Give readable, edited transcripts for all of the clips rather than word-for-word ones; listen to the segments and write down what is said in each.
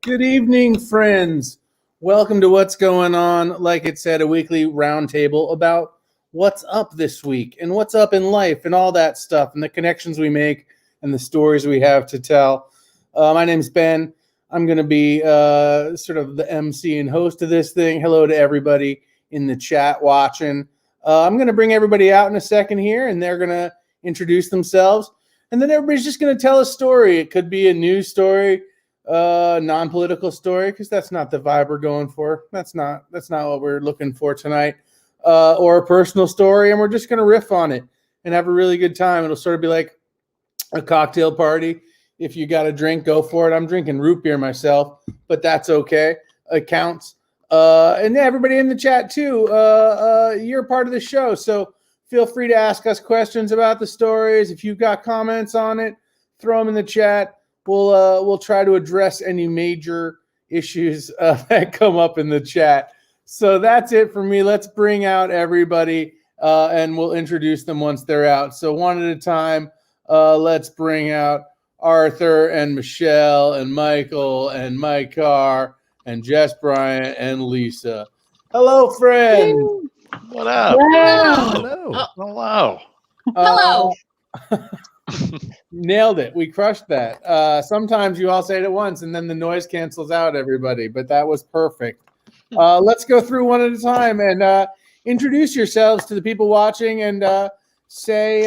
Good evening, friends. Welcome to What's Going On. Like it said, a weekly roundtable about what's up this week and what's up in life and all that stuff and the connections we make and the stories we have to tell. My name's Ben. I'm going to be sort of the MC and host of this thing. Hello to everybody in the chat watching. I'm going to bring everybody out in a second here, and they're going to introduce themselves. And then everybody's just going to tell a story. It could be a news story, non-political story, because that's not the vibe we're going for. That's not what we're looking for tonight. Or a personal story, and we're just going to riff on it and have a really good time. It'll sort of be like a cocktail party. If you got a drink, go for it. I'm drinking root beer myself, but that's okay. It counts. And everybody in the chat too, you're part of the show. So feel free to ask us questions about the stories. If you've got comments on it, throw them in the chat. We'll try to address any major issues that come up in the chat. So that's it for me. Let's bring out everybody, and we'll introduce them once they're out. So one at a time, let's bring out Arthur and Michelle and Michael and Mike Carr and Jess, Bryant and Lisa. Hello, friends. What up? Wow. Hello. Hello. Nailed it. We crushed that. Sometimes you all say it at once and then the noise cancels out everybody, but that was perfect. Let's go through one at a time and introduce yourselves to the people watching and say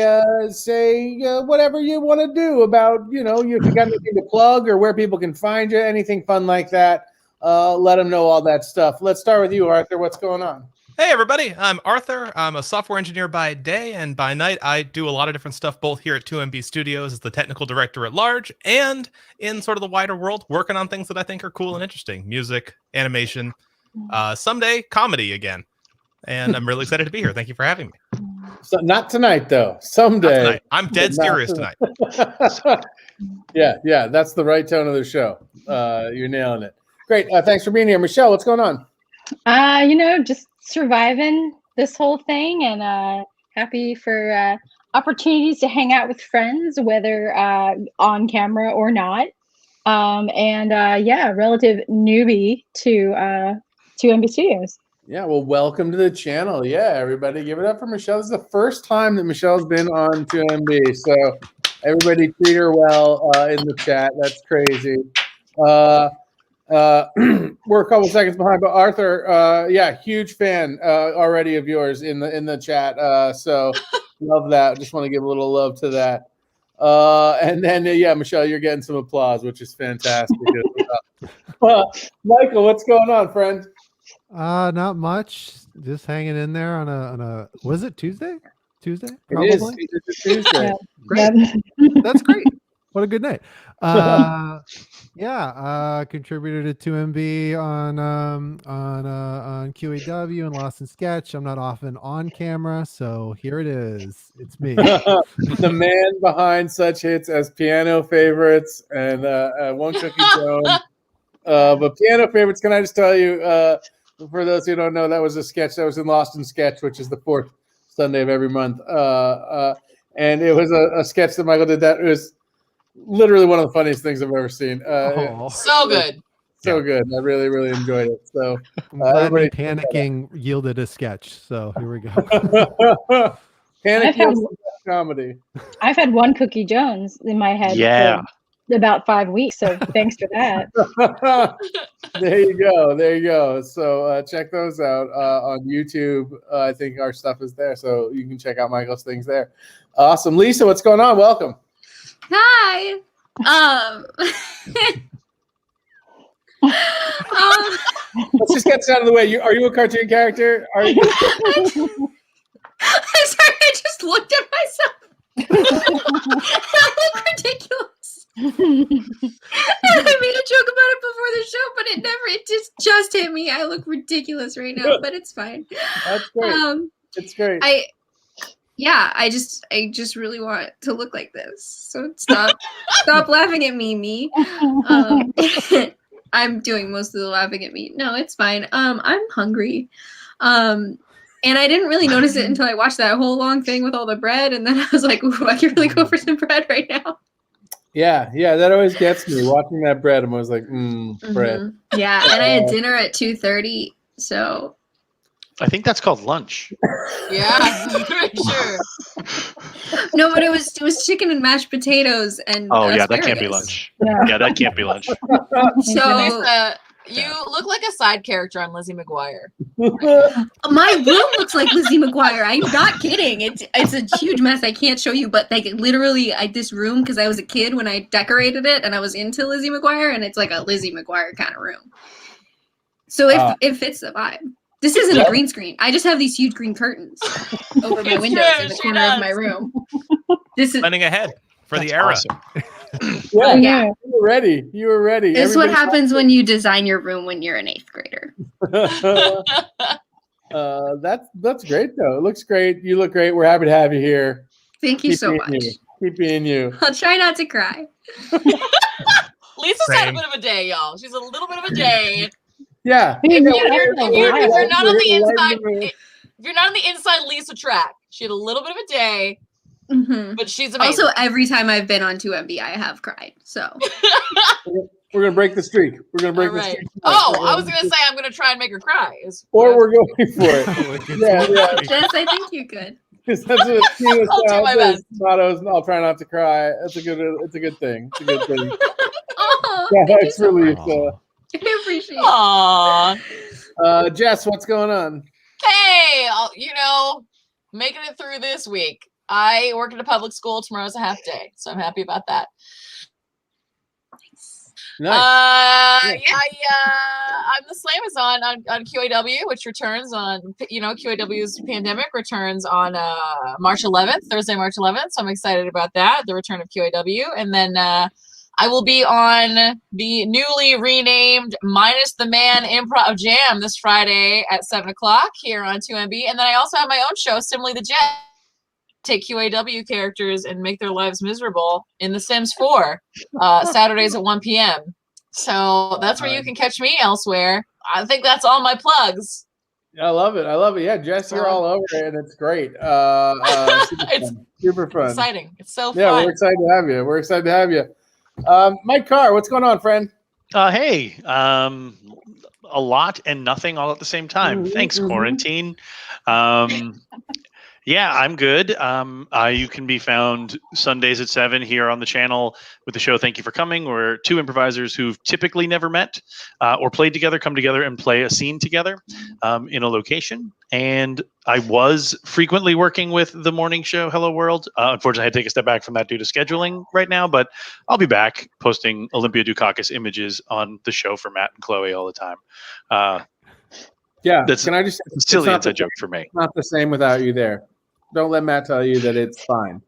whatever you want to do about, if you got anything to plug or where people can find you, anything fun like that. Let them know all that stuff. Let's start with you, Arthur. What's going on? Hey everybody, I'm Arthur. I'm a software engineer by day, and by night I do a lot of different stuff both here at 2MB Studios as the technical director at large and in sort of the wider world, working on things that I think are cool and interesting. Music, animation, someday comedy again. And I'm really excited to be here. Thank you for having me. So, not tonight, though. Someday. Not tonight. I'm dead serious tonight. Yeah, that's the right tone of the show. You're nailing it. Great. Thanks for being here. Michelle, what's going on? Just surviving this whole thing and happy for opportunities to hang out with friends, whether on camera or not. Relative newbie to MB Studios. Yeah, well, welcome to the channel. Yeah, everybody, give it up for Michelle. This is the first time that Michelle's been on 2MB, so everybody treat her well in the chat. That's crazy. We're a couple seconds behind, but Arthur, huge fan already of yours in the chat. So love that. Just want to give a little love to that. And then Michelle, you're getting some applause, which is fantastic. Michael, what's going on, friend? Not much. Just hanging in there on a was it Tuesday? Probably. It is. It's a Tuesday. Great. That's great. What a good night. Contributed to 2MB on QAW and Lost in Sketch. I'm not often on camera, so here it is. It's me. The man behind such hits as Piano Favorites and One Cookie Jones. But Piano Favorites, can I just tell you, for those who don't know, that was a sketch that was in Lost in Sketch, which is the fourth Sunday of every month. And it was a sketch that Michael did that was literally one of the funniest things I've ever seen. So good. So good. I really, really enjoyed it. So everybody panicking yielded a sketch. So here we go. Panic comedy. I've had One Cookie Jones in my head for about 5 weeks, so thanks for that. There you go. So check those out on YouTube. I think our stuff is there, so you can check out Michael's things there. Awesome. Lisa, what's going on? Welcome. Hi. Let's just get this out of the way. Are you a cartoon character? Are you? I'm sorry, I just looked at myself. I look ridiculous. I made a joke about it before the show, but it just hit me. I look ridiculous right now, but it's fine. That's great. It's great. I just really want to look like this. So stop laughing at me. I'm doing most of the laughing at me. No, it's fine. I'm hungry. And I didn't really notice it until I watched that whole long thing with all the bread, and then I was like, ooh, I can really go for some bread right now. Yeah, that always gets me. Watching that bread, I'm always like, bread. Yeah, and I had dinner at 2:30, so. I think that's called lunch. Yeah, sure. No, but it was chicken and mashed potatoes and that can't be lunch. Yeah, that can't be lunch. So Lisa, you look like a side character on Lizzie McGuire. my room looks like Lizzie McGuire. I'm not kidding. It's a huge mess. I can't show you, but like literally, this room, because I was a kid when I decorated it, and I was into Lizzie McGuire, and it's like a Lizzie McGuire kind of room. So it fits the vibe. This isn't a green screen. I just have these huge green curtains over my windows in the corner of my room. This is planning ahead for the era. Awesome. Yeah. You were ready. This is what happens when you design your room when you're an 8th grader. That's great though. It looks great. You look great. We're happy to have you here. Thank you so much. Keep being you. I'll try not to cry. Lisa's had a bit of a day, y'all. She's a little bit of a day. Yeah. If you're not on the inside, if you're not on the inside Lisa track, she had a little bit of a day, but she's amazing. Also, every time I've been on 2MB, I have cried. So we're gonna break the streak. We're gonna break the streak. Oh, I was gonna say I'm gonna try and make her cry. Or we're going for it. Yeah. Jess, I think you could. Because that's what Tina I'll do my best. mottos. I'll try not to cry. It's a good thing. It's a good thing. Oh, Thanks for Lisa. I appreciate it. Aww. Jess, what's going on? Hey, making it through this week. I work at a public school. Tomorrow's a half day, so I'm happy about that. Nice. the Slam is on QAW, which returns on, QAW's Pandemic returns on March 11th, Thursday, March 11th. So I'm excited about that, the return of QAW. And then I will be on the newly renamed Minus the Man Improv Jam this Friday at 7 o'clock here on 2MB. And then I also have my own show, Simply the Jess. Take QAW characters and make their lives miserable in The Sims 4, Saturdays at 1 p.m. So that's where you can catch me elsewhere. I think that's all my plugs. I love it. Yeah, Jess, you're all over it, and it's great. Super fun. Exciting. It's so fun. Yeah, we're excited to have you. Mike Carr, what's going on, friend? Hey, a lot and nothing all at the same time. Thanks, quarantine. Yeah, I'm good. You can be found Sundays at 7 here on the channel with the show Thank You for Coming, where two improvisers who've typically never met or played together come together and play a scene together in a location. And I was frequently working with the morning show Hello World. Unfortunately, I had to take a step back from that due to scheduling right now, but I'll be back posting Olympia Dukakis images on the show for Matt and Chloe all the time. Yeah, that's can I just silly inside joke for me. It's not the same without you there. Don't let Matt tell you that it's fine.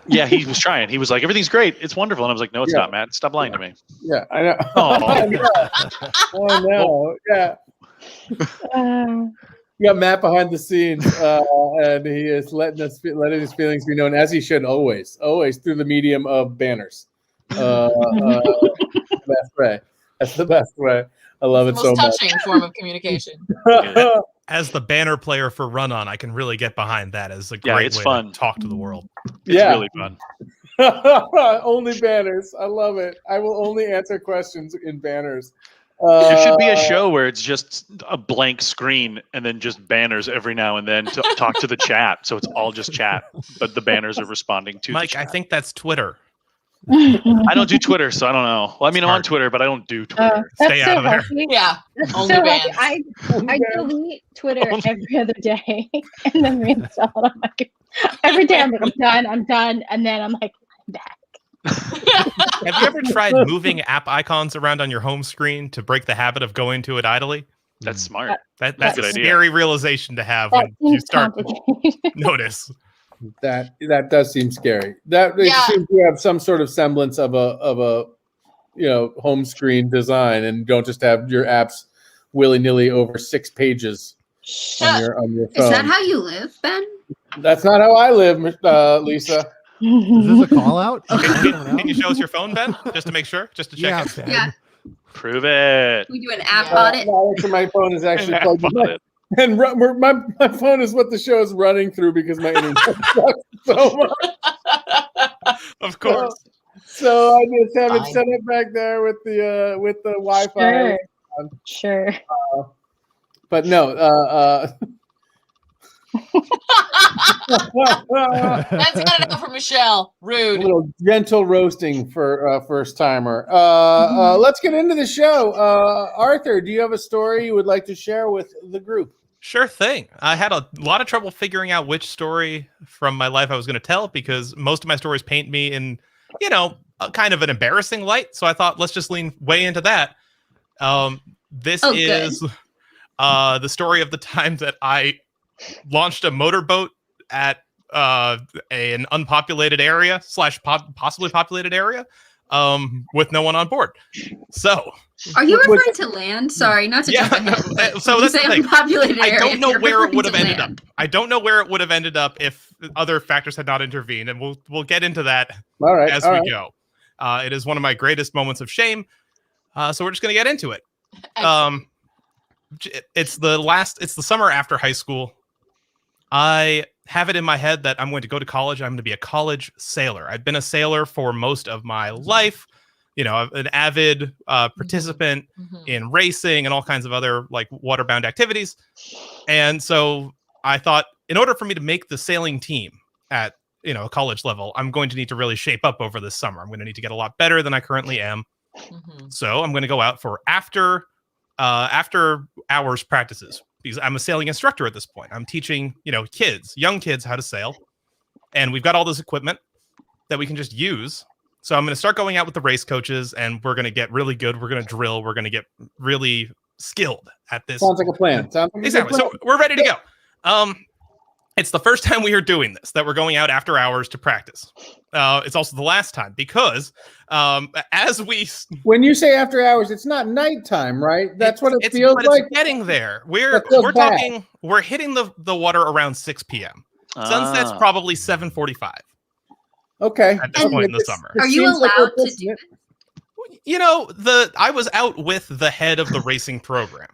Yeah, he was trying. He was like, everything's great. It's wonderful. And I was like, no, it's not, Matt. Stop lying to me. Yeah, I know. Oh, no. Yeah. You got Matt behind the scenes, and he is letting his feelings be known, as he should always through the medium of banners. The best way. That's the best way. I love it so much. Most touching form of communication. As the banner player for Run On, I can really get behind that as a great way fun to talk to the world. It's really fun. Only banners. I love it. I will only answer questions in banners. There should be a show where it's just a blank screen and then just banners every now and then to talk to the chat. So it's all just chat, but the banners are responding to Mike, the chat. I think that's Twitter. I don't do Twitter, so I don't know. Well, I mean, I'm on Twitter, but I don't do Twitter. Stay out of there. Yeah. That's Only so bans. healthy. I delete Twitter every other day and then reinstall it on my computer. Every day I'm like, I'm done. And then I'm like, I'm back. Have you ever tried moving app icons around on your home screen to break the habit of going to it idly? That's smart. That's a a good idea. scary realization to have That when you seems start complicated. notice. That does seem scary. It seems you have some sort of semblance of a home screen design, and don't just have your apps willy-nilly over 6 pages on your phone. Is that how you live, Ben? That's not how I live, Lisa. Is this a call out? Can you show us your phone, Ben? Just to make sure? Just to check it? Ben. Yeah. Prove it. We do an app audit. My phone is actually App plugged in. audit. And my phone is what the show is running through because my internet sucks so much. Of course. So I just have it set up back there with the Wi-Fi. Sure. But no. That's got enough for Michelle. Rude. A little gentle roasting for first timer. Let's get into the show. Arthur, do you have a story you would like to share with the group? Sure thing. I had a lot of trouble figuring out which story from my life I was going to tell because most of my stories paint me in, a kind of an embarrassing light. So I thought, let's just lean way into that. This is the story of the time that I launched a motorboat at an unpopulated area / possibly populated area with no one on board. So are you referring to land? Sorry, not to jump ahead. So that's the thing. Unpopulated area. I don't know where it would have ended land. up. I don't know where it would have ended up if other factors had not intervened, and we'll get into that as we go. It is one of my greatest moments of shame. So we're just going to get into it. It's the summer after high school. I have it in my head that I'm going to go to college. I'm going to be a college sailor. I've been a sailor for most of my life. An avid participant in racing and all kinds of other like waterbound activities. And so I thought in order for me to make the sailing team at, a college level, I'm going to need to really shape up over this summer. I'm going to need to get a lot better than I currently am. So I'm going to go out for after hours practices because I'm a sailing instructor at this point. I'm teaching, young kids how to sail. And we've got all this equipment that we can just use. So I'm going to start going out with the race coaches and we're going to get really good. We're going to drill. We're going to get really skilled at this. Sounds like a plan. Exactly. So we're ready to go. It's the first time we are doing this, that we're going out after hours to practice. It's also the last time because when you say after hours, it's not nighttime, right? That's what it feels like. It's getting there. We're hitting the water around 6 p.m. Sunset's probably 7:45. Okay. At this point in the summer. Are you allowed to do it? You know, I was out with the head of the racing program.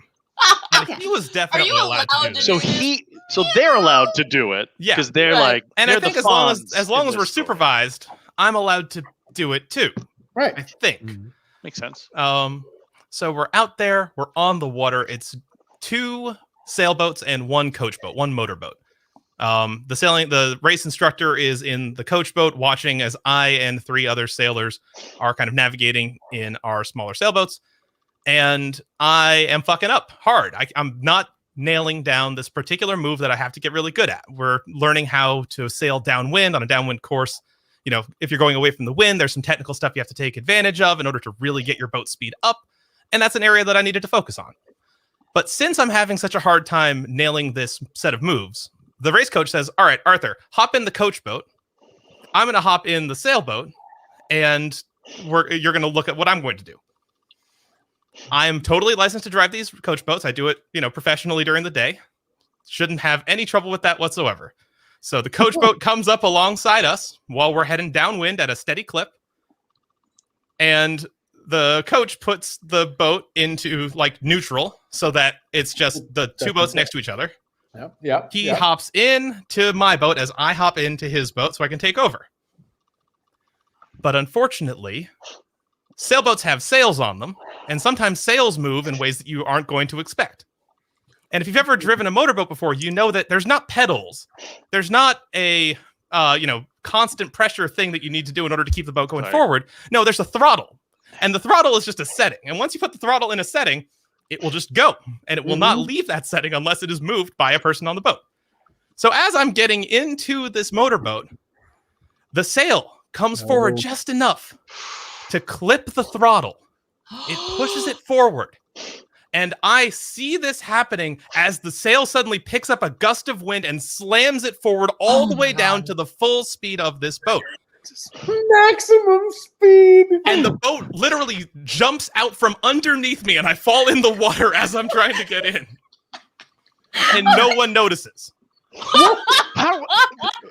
And he was definitely allowed to do it. So they're allowed to do it. Yeah. Because they're like, and I think as long as we're supervised, I'm allowed to do it too. Right. I think. Makes sense. So we're out there, we're on the water. It's 2 sailboats and 1 coach boat, 1 motorboat. The race instructor is in the coach boat watching as I and 3 other sailors are kind of navigating in our smaller sailboats. And I am fucking up hard. I'm not nailing down this particular move that I have to get really good at. We're learning how to sail downwind on a downwind course. You know, if you're going away from the wind, there's some technical stuff you have to take advantage of in order to really get your boat speed up. And that's an area that I needed to focus on. But since I'm having such a hard time nailing this set of moves, the race coach says, all right, Arthur, hop in the coach boat. I'm going to hop in the sailboat, and you're going to look at what I'm going to do. I am totally licensed to drive these coach boats. I do it, professionally during the day. Shouldn't have any trouble with that whatsoever. So the coach boat comes up alongside us while we're heading downwind at a steady clip. And the coach puts the boat into neutral so that it's just the 2 boats next to each other. Yep. He hops in to my boat as I hop into his boat so I can take over. But unfortunately, sailboats have sails on them, and sometimes sails move in ways that you aren't going to expect. And if you've ever driven a motorboat before, you know that there's not pedals. There's not a constant pressure thing that you need to do in order to keep the boat going forward. No, there's a throttle. And the throttle is just a setting. And once you put the throttle in a setting, it will just go. And it will not leave that setting unless it is moved by a person on the boat. So as I'm getting into this motorboat, the sail comes forward just enough to clip the throttle. It pushes it forward. And I see this happening as the sail suddenly picks up a gust of wind and slams it forward all the way down to the full speed of this boat. Maximum speed. And the boat literally jumps out from underneath me, and I fall in the water as I'm trying to get in. And no one notices.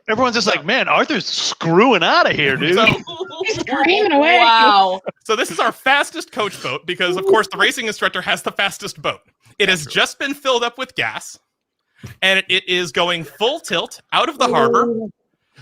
Everyone's just like, man, Arthur's screwing out of here, dude. He's screaming away. Wow. So this is our fastest coach boat because, of course, the racing instructor has the fastest boat. It has just been filled up with gas, and it is going full tilt out of the harbor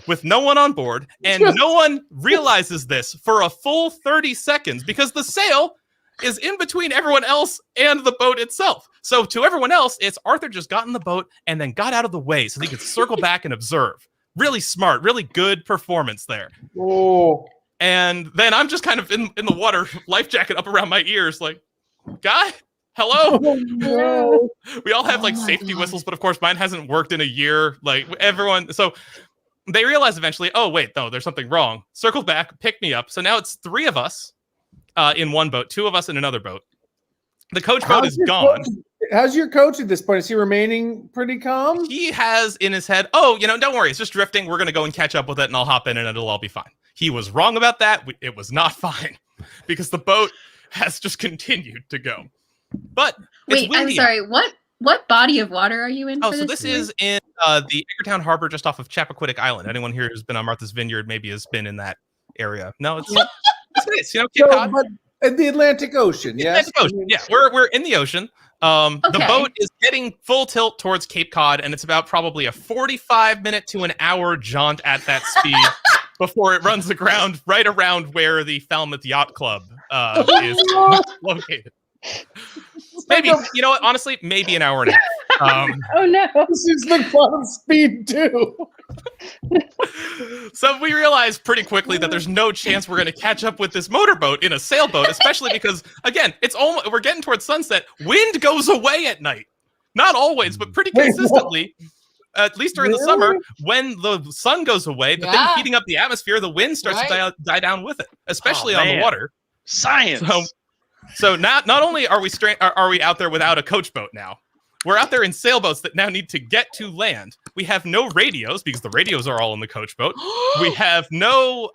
with no one on board, and no one realizes this for a full 30 seconds because the sail is in between everyone else and the boat itself. So to everyone else, it's Arthur just got in the boat and then got out of the way so he could circle back and observe. Really smart, really good performance there. Oh. And then I'm just kind of in the water, life jacket up around my ears, like, guy, hello? Oh, no. We all have safety whistles, but of course mine hasn't worked in a year. Everyone, so they realize eventually, oh, wait, no, there's something wrong. Circle back, pick me up. So now it's 3 of us in one boat, 2 of us in another boat. The coach boat is gone. How's your coach at this point? Is he remaining pretty calm? He has in his head, oh, don't worry, it's just drifting. We're going to go and catch up with it, and I'll hop in, and it'll all be fine. He was wrong about that. It was not fine because the boat has just continued to go. But wait, I'm sorry. What body of water are you in? Oh, so this is in the Edgartown Harbor, just off of Chappaquiddick Island. Anyone here who's been on Martha's Vineyard maybe has been in that area. No, it's nice. Cape Cod. But at the Atlantic Ocean, yes. Atlantic Ocean. Yeah, we're in the ocean. The boat is getting full tilt towards Cape Cod, and it's about probably a 45-minute to an hour jaunt at that speed before it runs aground right around where the Falmouth Yacht Club is located. Maybe, what? Honestly, maybe an hour and a half. Oh, no. This is the fun speed, too. So we realized pretty quickly that there's no chance we're going to catch up with this motorboat in a sailboat, especially because, again, we're getting towards sunset. Wind goes away at night. Not always, but pretty consistently. At least during the summer, when the sun goes away, the thing heating up the atmosphere, the wind starts to die down with it, especially on the water. Science. So So not only are we out there without a coach boat now, we're out there in sailboats that now need to get to land. We have no radios because the radios are all in the coach boat. We have no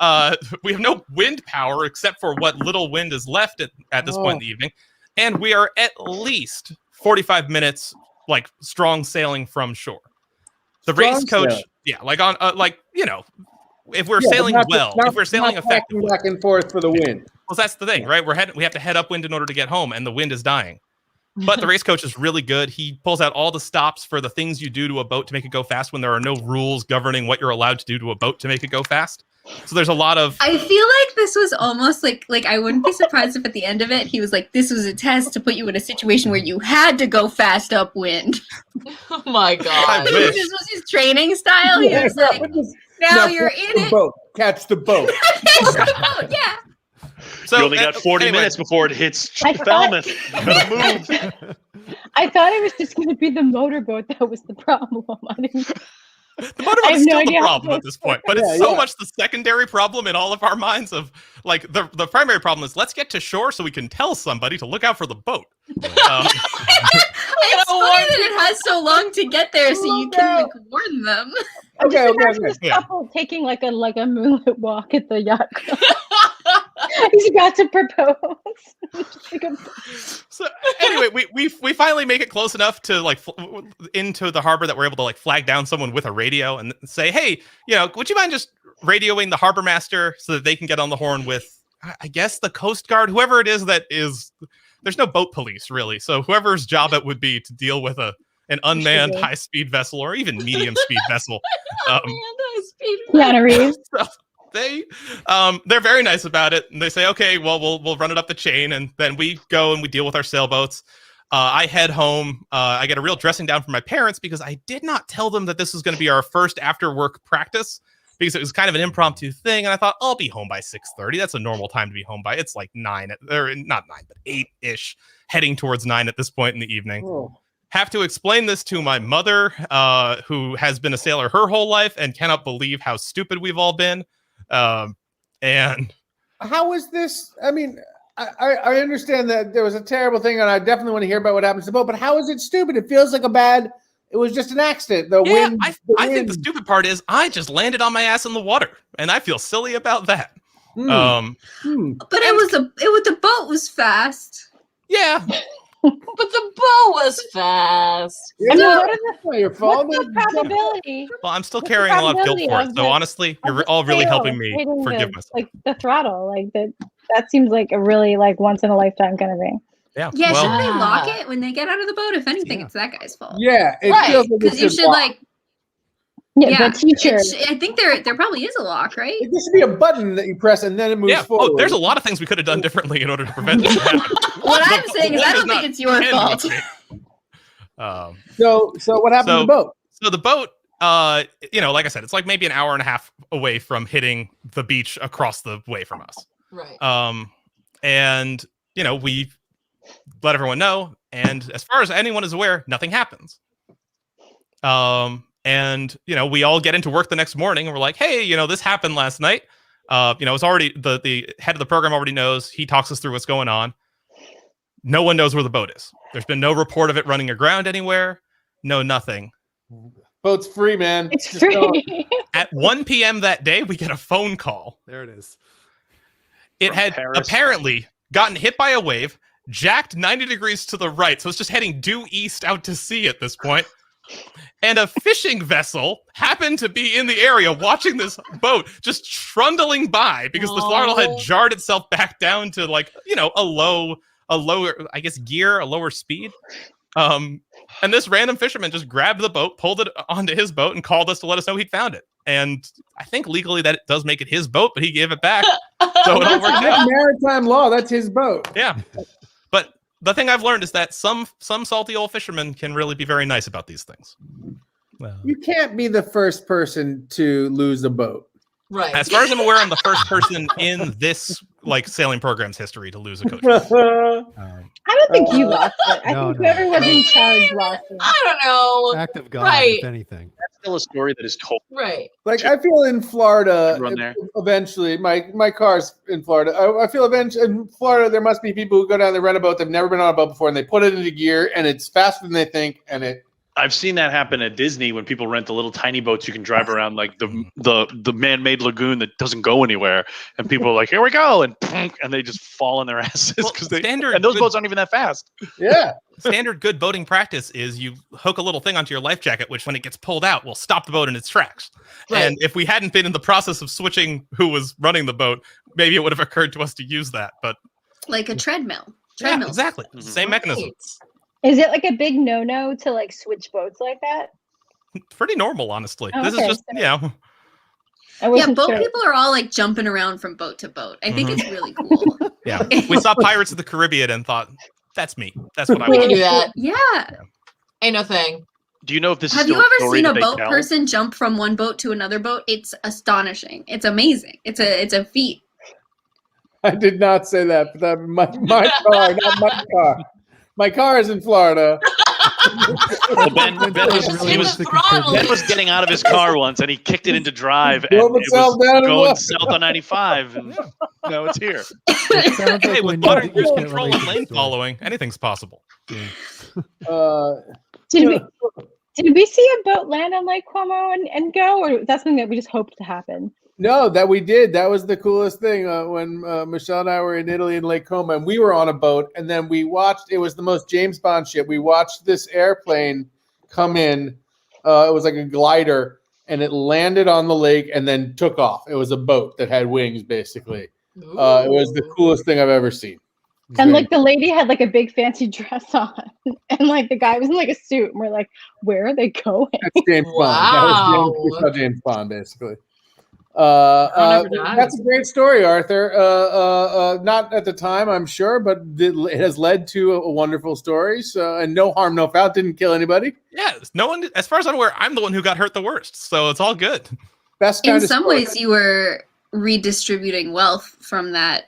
wind power except for what little wind is left at this point in the evening, and we are at least 45 minutes like strong sailing from shore. The race coach, like on if we're sailing if we're sailing effectively, back and forth for the wind. Well, that's the thing, right? We have to head upwind in order to get home, and the wind is dying. But the race coach is really good. He pulls out all the stops for the things you do to a boat to make it go fast when there are no rules governing what you're allowed to do to a boat to make it go fast. So there's a lot of... I feel like this was almost like I wouldn't be surprised if at the end of it, he was like, this was a test to put you in a situation where you had to go fast upwind. Oh my God. wish. This was his training style. He was like, now you're in it. Boat. Catch the boat. Catch the boat, yeah. So, you only got 40 minutes before it hits Falmouth. You gotta move. I thought it was just going to be the motorboat that was the problem. The motorboat is still the problem at this point, but it's so much the secondary problem in all of our minds of like the primary problem is let's get to shore so we can tell somebody to look out for the boat. It's funny that it has so long to get there so you can warn them. Okay. This couple taking like a moonlit walk at the yacht club. He's about to propose. So anyway, we finally make it close enough to like into the harbor that we're able to like flag down someone with a radio and say, hey, would you mind just radioing the harbor master so that they can get on the horn with, I guess, the Coast Guard, whoever it is that is. There's no boat police really, so whoever's job it would be to deal with an unmanned high-speed vessel or even medium-speed vessel. Keanu Reeves. So they're very nice about it, and they say, okay, well, we'll run it up the chain, and then we go and we deal with our sailboats. I head home. I get a real dressing down from my parents because I did not tell them that this was going to be our first after-work practice because it was kind of an impromptu thing, and I thought, I'll be home by 6:30. That's a normal time to be home by. It's like 9, or not 9, but 8-ish, heading towards 9 at this point in the evening. Oh. Have to explain this to my mother, who has been a sailor her whole life and cannot believe how stupid we've all been. And how is this? I mean, I understand that there was a terrible thing, and I definitely want to hear about what happens to the boat. But how is it stupid? It feels like it was just an accident. The wind. I think the stupid part is I just landed on my ass in the water, and I feel silly about that. But the boat was fast. Yeah. But the boat was fast. That's not your fault. What's the probability? Well, I'm still carrying a lot of guilt for it. So honestly, you're all really helping me forgive myself. Like the throttle, like that seems like a really like once in a lifetime kind of thing. Yeah. Yeah, shouldn't they lock it when they get out of the boat? If anything, it's that guy's fault. Yeah, it feels like because you should lock. The teacher. I think there probably is a lock, right? There should be a button that you press and then it moves forward. Oh, there's a lot of things we could have done differently in order to prevent this happening. What I'm saying is I don't think it's your fault. So what happened to the boat? So the boat, like I said, it's like maybe an hour and a half away from hitting the beach across the way from us. Right. And we let everyone know, and as far as anyone is aware, nothing happens. And we all get into work the next morning, and we're like, hey, this happened last night. It's already the head of the program already knows. He talks us through what's going on. No one knows where the boat is. There's been no report of it running aground anywhere. No, nothing. Boat's free, man. It's free. At 1 p.m. that day, we get a phone call. There it is. It From had Paris. apparently gotten hit by a wave, jacked 90 degrees to the right, so it's just heading due east out to sea at this point. And a fishing vessel happened to be in the area watching this boat just trundling by because the throttle had jarred itself back down to like, a lower, I guess, gear, a lower speed. And this random fisherman just grabbed the boat, pulled it onto his boat, and called us to let us know he'd found it. And I think legally that it does make it his boat, but he gave it back. So it all worked out. Maritime law, that's his boat. Yeah. But the thing I've learned is that some salty old fishermen can really be very nice about these things. Well, You can't be the first person to lose a boat. Right. as far as I'm aware, I'm the first person in this sailing program's history to lose a coach. I don't think you lost it. I No, think no. whoever was in charge lost it. I don't know. Act of God, Right. if anything. still a story that is told. Right. Like I feel in Florida, Everyone there. eventually, my car's in Florida. I feel eventually in Florida there must be people who go down there, rent a boat, they've never been on a boat before, and they put it into gear, and it's faster than they think, and it. I've seen that happen at Disney when people rent the little tiny boats you can drive around, like the man-made lagoon that doesn't go anywhere, and people are like, "Here we go," and they just fall on their asses because and those boats aren't even that fast. Yeah. Standard good boating practice is you hook a little thing onto your life jacket, which when it gets pulled out will stop the boat in its tracks. Right. And if we hadn't been in the process of switching who was running the boat, maybe it would have occurred to us to use that. But Like a treadmill. yeah, exactly. Same mechanism. Right. Is it like a big no-no to like switch boats like that? Pretty normal, honestly. Oh, This okay. is just, I Yeah, wasn't boat sure. people are all like jumping around from boat to boat. I think it's really cool. yeah. We saw Pirates of the Caribbean and thought, that's me. That's what I We can want. do that. Yeah. Ain't no thing. Do you know if this Have is you still a ever story seen that a they boat tell? person jump from one boat to another boat? It's astonishing. It's amazing. It's a feat. I did not say that, but that my car, not my car. My car is in Florida. Well, Ben was getting out of his car once, and he kicked it into drive, and Drove it itself was down and going left. south on 95, and now it's here. It sounds Hey, like with when modern you cruise get control and related lane story. following, anything's possible. Did we see a boat land on Lake Como and go, or that's something that we just hoped to happen? No, that we did. That was the coolest thing when Michelle and I were in Italy in Lake Como, and we were on a boat, and then we watched. It was the most James Bond shit. We watched this airplane come in. It was like a glider, and it landed on the lake and then took off. It was a boat that had wings, basically. It was the coolest thing I've ever seen. And like the lady had like a big fancy dress on, and like the guy was in like a suit, and we're like, where are they going? That's James Bond. That was James, we saw James Bond, basically. That's a great story, Arthur. Not at the time, I'm sure, but it has led to a wonderful story. So, and no harm, no foul. Didn't kill anybody. Yeah, no one, as far as I'm aware, I'm the one who got hurt the worst. So it's all good. Best kind In of some story. ways, you were redistributing wealth from that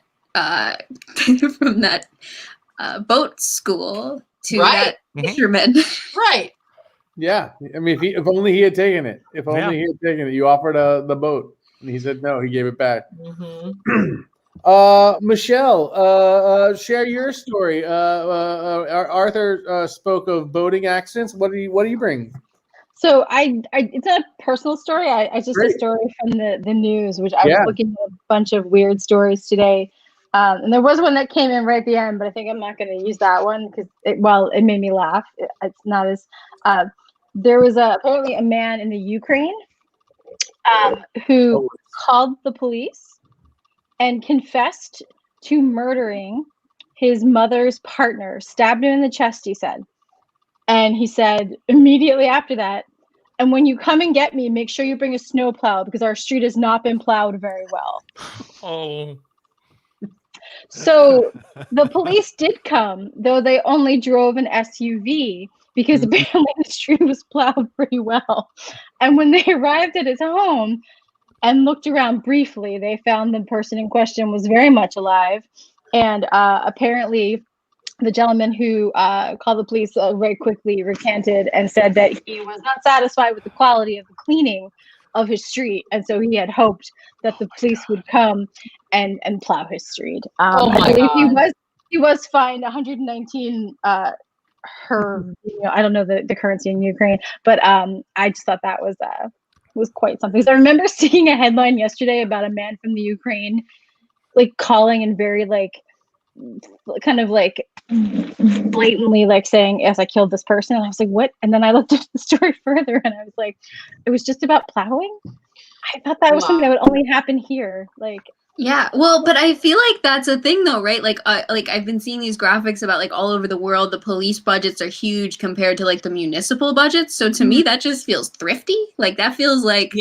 boat school to Right. that fisherman. Right. Yeah, I mean, if only he had taken it. If only he had taken it. You offered the boat, and he said no. He gave it back. Michelle, share your story. Arthur spoke of boating accidents. What do you bring? So it's a personal story. I just a story from the news, which I was looking at a bunch of weird stories today. And there was one that came in right at the end, but I think I'm not going to use that one because it made me laugh. It's not as there was apparently a man in the Ukraine who called the police and confessed to murdering his mother's partner, stabbed him in the chest, he said. And he said immediately after that, and when you come and get me, make sure you bring a snowplow because our street has not been plowed very well. Oh. So the police did come, though they only drove an SUV because apparently the street was plowed pretty well. And when they arrived at his home and looked around briefly, they found the person in question was very much alive. And apparently the gentleman who called the police very quickly recanted and said that he was not satisfied with the quality of the cleaning of his street, and so he had hoped that the police would come and plow his street. I believe he was fined 119 I don't know the currency in Ukraine, but I just thought that was quite something. So I remember seeing a headline yesterday about a man from the Ukraine like calling and very like kind of like blatantly like saying, yes, I killed this person. And I was like, what? And then I looked at the story further and I was like, it was just about plowing? I thought that was something that would only happen here. Like, yeah, well, but I feel like that's a thing though, right? Like I've been seeing these graphics about like all over the world, the police budgets are huge compared to like the municipal budgets. So to me, that just feels thrifty. Like that feels like,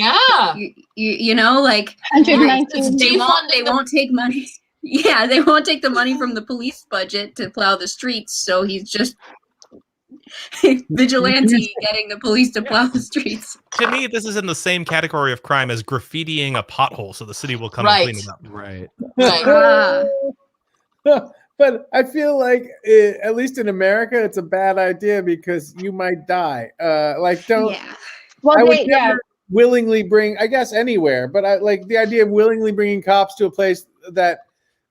you know, like 119. They won't take money. Yeah, they won't take the money from the police budget to plow the streets. So he's just vigilante getting the police to plow the streets. To me, this is in the same category of crime as graffitiing a pothole so the city will come and clean it up. Right. But I feel like, at least in America, it's a bad idea because you might die. Well, I would they, never willingly bring, I guess, anywhere, but I like the idea of willingly bringing cops to a place that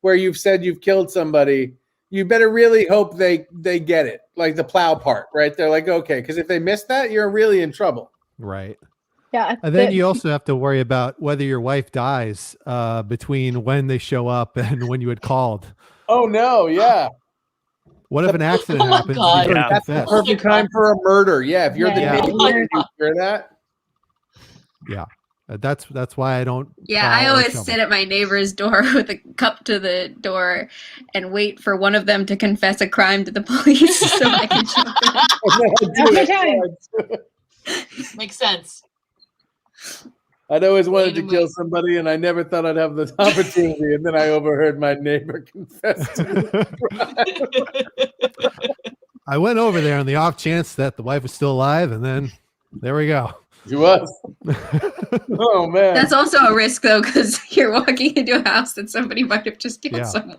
where you've said you've killed somebody. You better really hope they get it, like the plow part, right? They're like, okay, because if they miss that, you're really in trouble. Right. Yeah. And then you also have to worry about whether your wife dies between when they show up and when you had called. Oh no, yeah. What if an accident Oh my happens? God. You Yeah. That's the confess. perfect time for a murder. Yeah, if you're the Yeah. neighbor, you hear that? Yeah. That's why I don't. Yeah, I plow or always shovel. sit at my neighbor's door with a cup to the door and wait for one of them to confess a crime to the police so I can jump in. And then Makes sense. I'd always wanted to Wait a kill minute. somebody, and I never thought I'd have the opportunity. And then I overheard my neighbor confess to the crime. I went over there on the off chance that the wife was still alive, and then there we go. He was. Oh man. That's also a risk though, because you're walking into a house that somebody might have just killed Yeah. someone.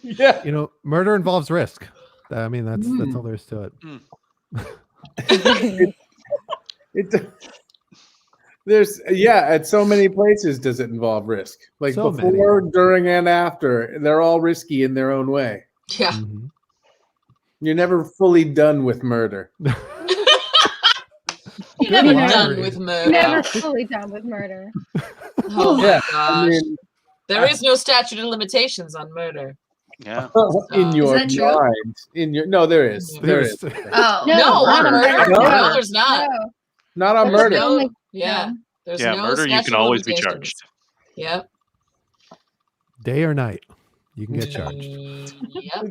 Yeah. You know, murder involves risk. I mean, that's all there is to it. There's at so many places does it involve risk. Like So before, during, and after, they're all risky in their own way. Yeah. Mhm. You're never fully done with murder. You're Good never line. done with murder. never fully done with murder. Oh my Yeah, gosh. I mean, There is no statute of limitations on murder. Yeah. in your Is that true? mind, there is. There is. Oh, No, on on murder. No. No, there's not. No. Not on There's murder. no- yeah. There's Yeah, no murder, you statute can of always be limitations. charged. Yep. Day or night, you can get charged. Yep.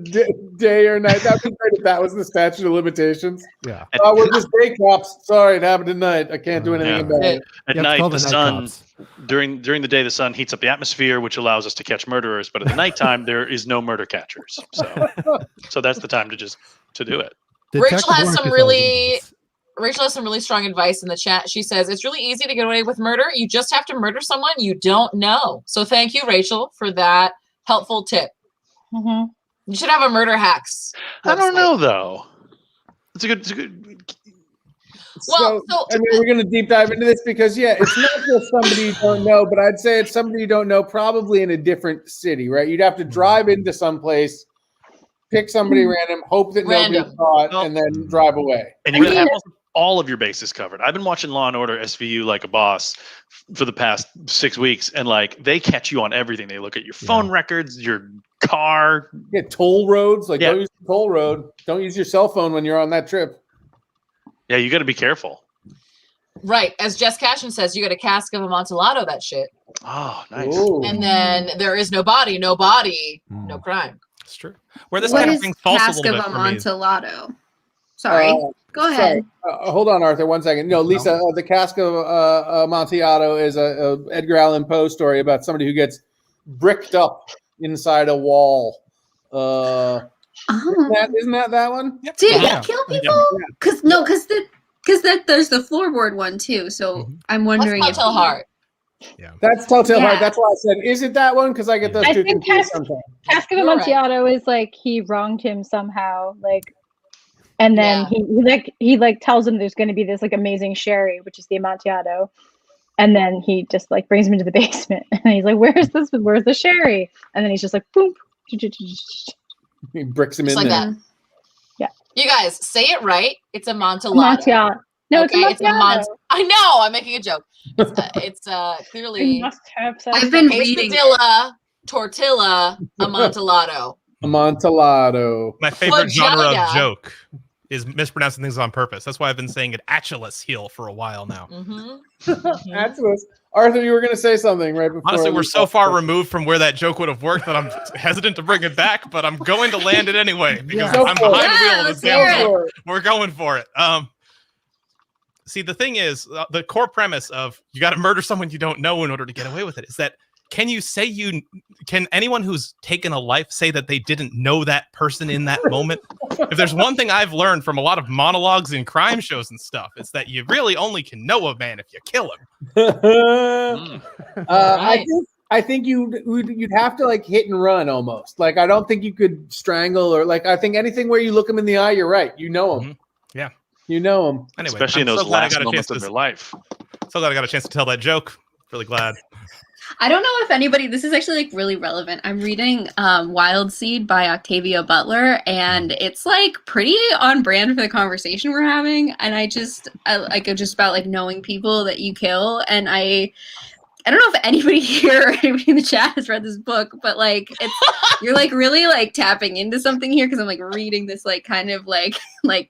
Day or night. That'd be great if that was the statute of limitations. Yeah. Oh, we're just day cops. Sorry, it happened tonight. I can't do anything Yeah. about it. At You have to night, call the night sun cops. during the day, the sun heats up the atmosphere, which allows us to catch murderers. But at the nighttime, there is no murder catchers. So that's the time to do it. Rachel Detective has work some is really- always- Rachel has some really strong advice in the chat. She says, it's really easy to get away with murder. You just have to murder someone you don't know. So thank you, Rachel, for that helpful tip. Mhm. You should have a murder hacks. I don't website. know though. It's a good. Well, I mean, we're going to deep dive into this because, it's not just somebody you don't know, but I'd say it's somebody you don't know, probably in a different city, right? You'd have to drive into someplace, pick somebody random, hope that Random. nobody's caught, Well- and then drive away. And you gotta have all of your bases covered. I've been watching Law and Order SVU like a boss for the past 6 weeks, and like they catch you on everything. They look at your phone records, your car. Yeah, toll roads. Like, Yeah. don't use the toll road. Don't use your cell phone when you're on that trip. Yeah, you got to be careful. right. As Jess Cashin says, you got a cask of Amontillado that shit. Oh, nice. Ooh. And then there is no body, no Mm. crime. It's true. Where this What kind of is thing false a cask little of bit for me. Amontillado? Sorry. Uh, Go ahead. Hold on, Arthur, 1 second. No, Lisa, the cask of Amontillado is a Edgar Allan Poe story about somebody who gets bricked up inside a wall. Oh. Isn't that one? Yep. Did Yeah. he kill people? Because there's the floorboard one too. So I'm That's wondering not if Tell Heart. That's Telltale Heart. Yeah. That's why I said, is it that one? Because I get those I two think confused sometimes. Cask of You're right. Amontillado is like he wronged him somehow, like, and then Yeah. he tells him there's going to be this like amazing sherry, which is the Amontillado, and then he just like brings him into the basement, and he's like, "Where's this? Where's the sherry?" And then he's just like, "Boom." He bricks him Just in like there. that. Yeah. You guys, say it right. It's Amontillado. Amontillado. No, Okay, it's Amontillado. I know. I'm making a joke. It's You clearly must have said I've been that. reading. quesadilla, tortilla, Amontillado. Amontillado. My favorite genre Vagina. of joke is mispronouncing things on purpose. That's why I've been saying it Achilles heel for a while now. Mm-hmm. That's what Arthur, you were going to say something right before. Honestly, we're we so got far started. removed from where that joke would have worked that I'm hesitant to bring it back, but I'm going to land it anyway because Go I'm for it. behind the wheel Yeah, of let's this hear damn it. joke. We're going for it. See, the thing is, the core premise of you got to murder someone you don't know in order to get away with it is that can anyone who's taken a life say that they didn't know that person in that moment? If there's one thing I've learned from a lot of monologues in crime shows and stuff, it's that you really only can know a man if you kill him. I think you'd have to like hit and run almost. Like I don't think you could strangle or like I think anything where you look him in the eye, you're right. You know him. You know them. Anyway, Especially in I'm those so glad I last got a moments chance of to their life. So glad I got a chance to tell that joke. Really glad. I don't know if anybody, this is actually like really relevant. I'm reading Wild Seed by Octavia Butler, and it's like pretty on brand for the conversation we're having. And I just about like knowing people that you kill. And I don't know if anybody here or anybody in the chat has read this book, but like you're like really like tapping into something here because I'm like reading this like kind of like I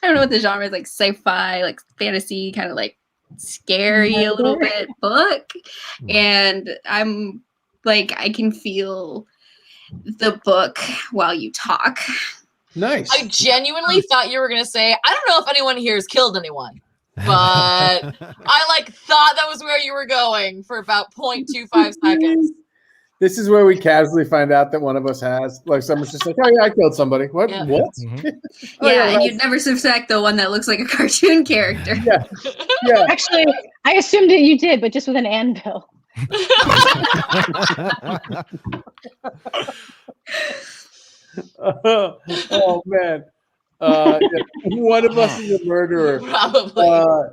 don't know what the genre is, like sci-fi, like fantasy, kind of like scary a little bit book. And I'm like, I can feel the book while you talk. Nice. I genuinely thought you were going to say, I don't know if anyone here has killed anyone, but I like thought that was where you were going for about 0.25 seconds. This is where we casually find out that one of us has. Like, someone's just like, oh, yeah, I killed somebody. What? Yeah. What? Mhm. Oh, Yeah, right. and you'd never suspect the one that looks like a cartoon character. Yeah. Yeah. Actually, I assumed that you did, but just with an anvil. Oh, man. Yeah. One of us is a murderer. Probably.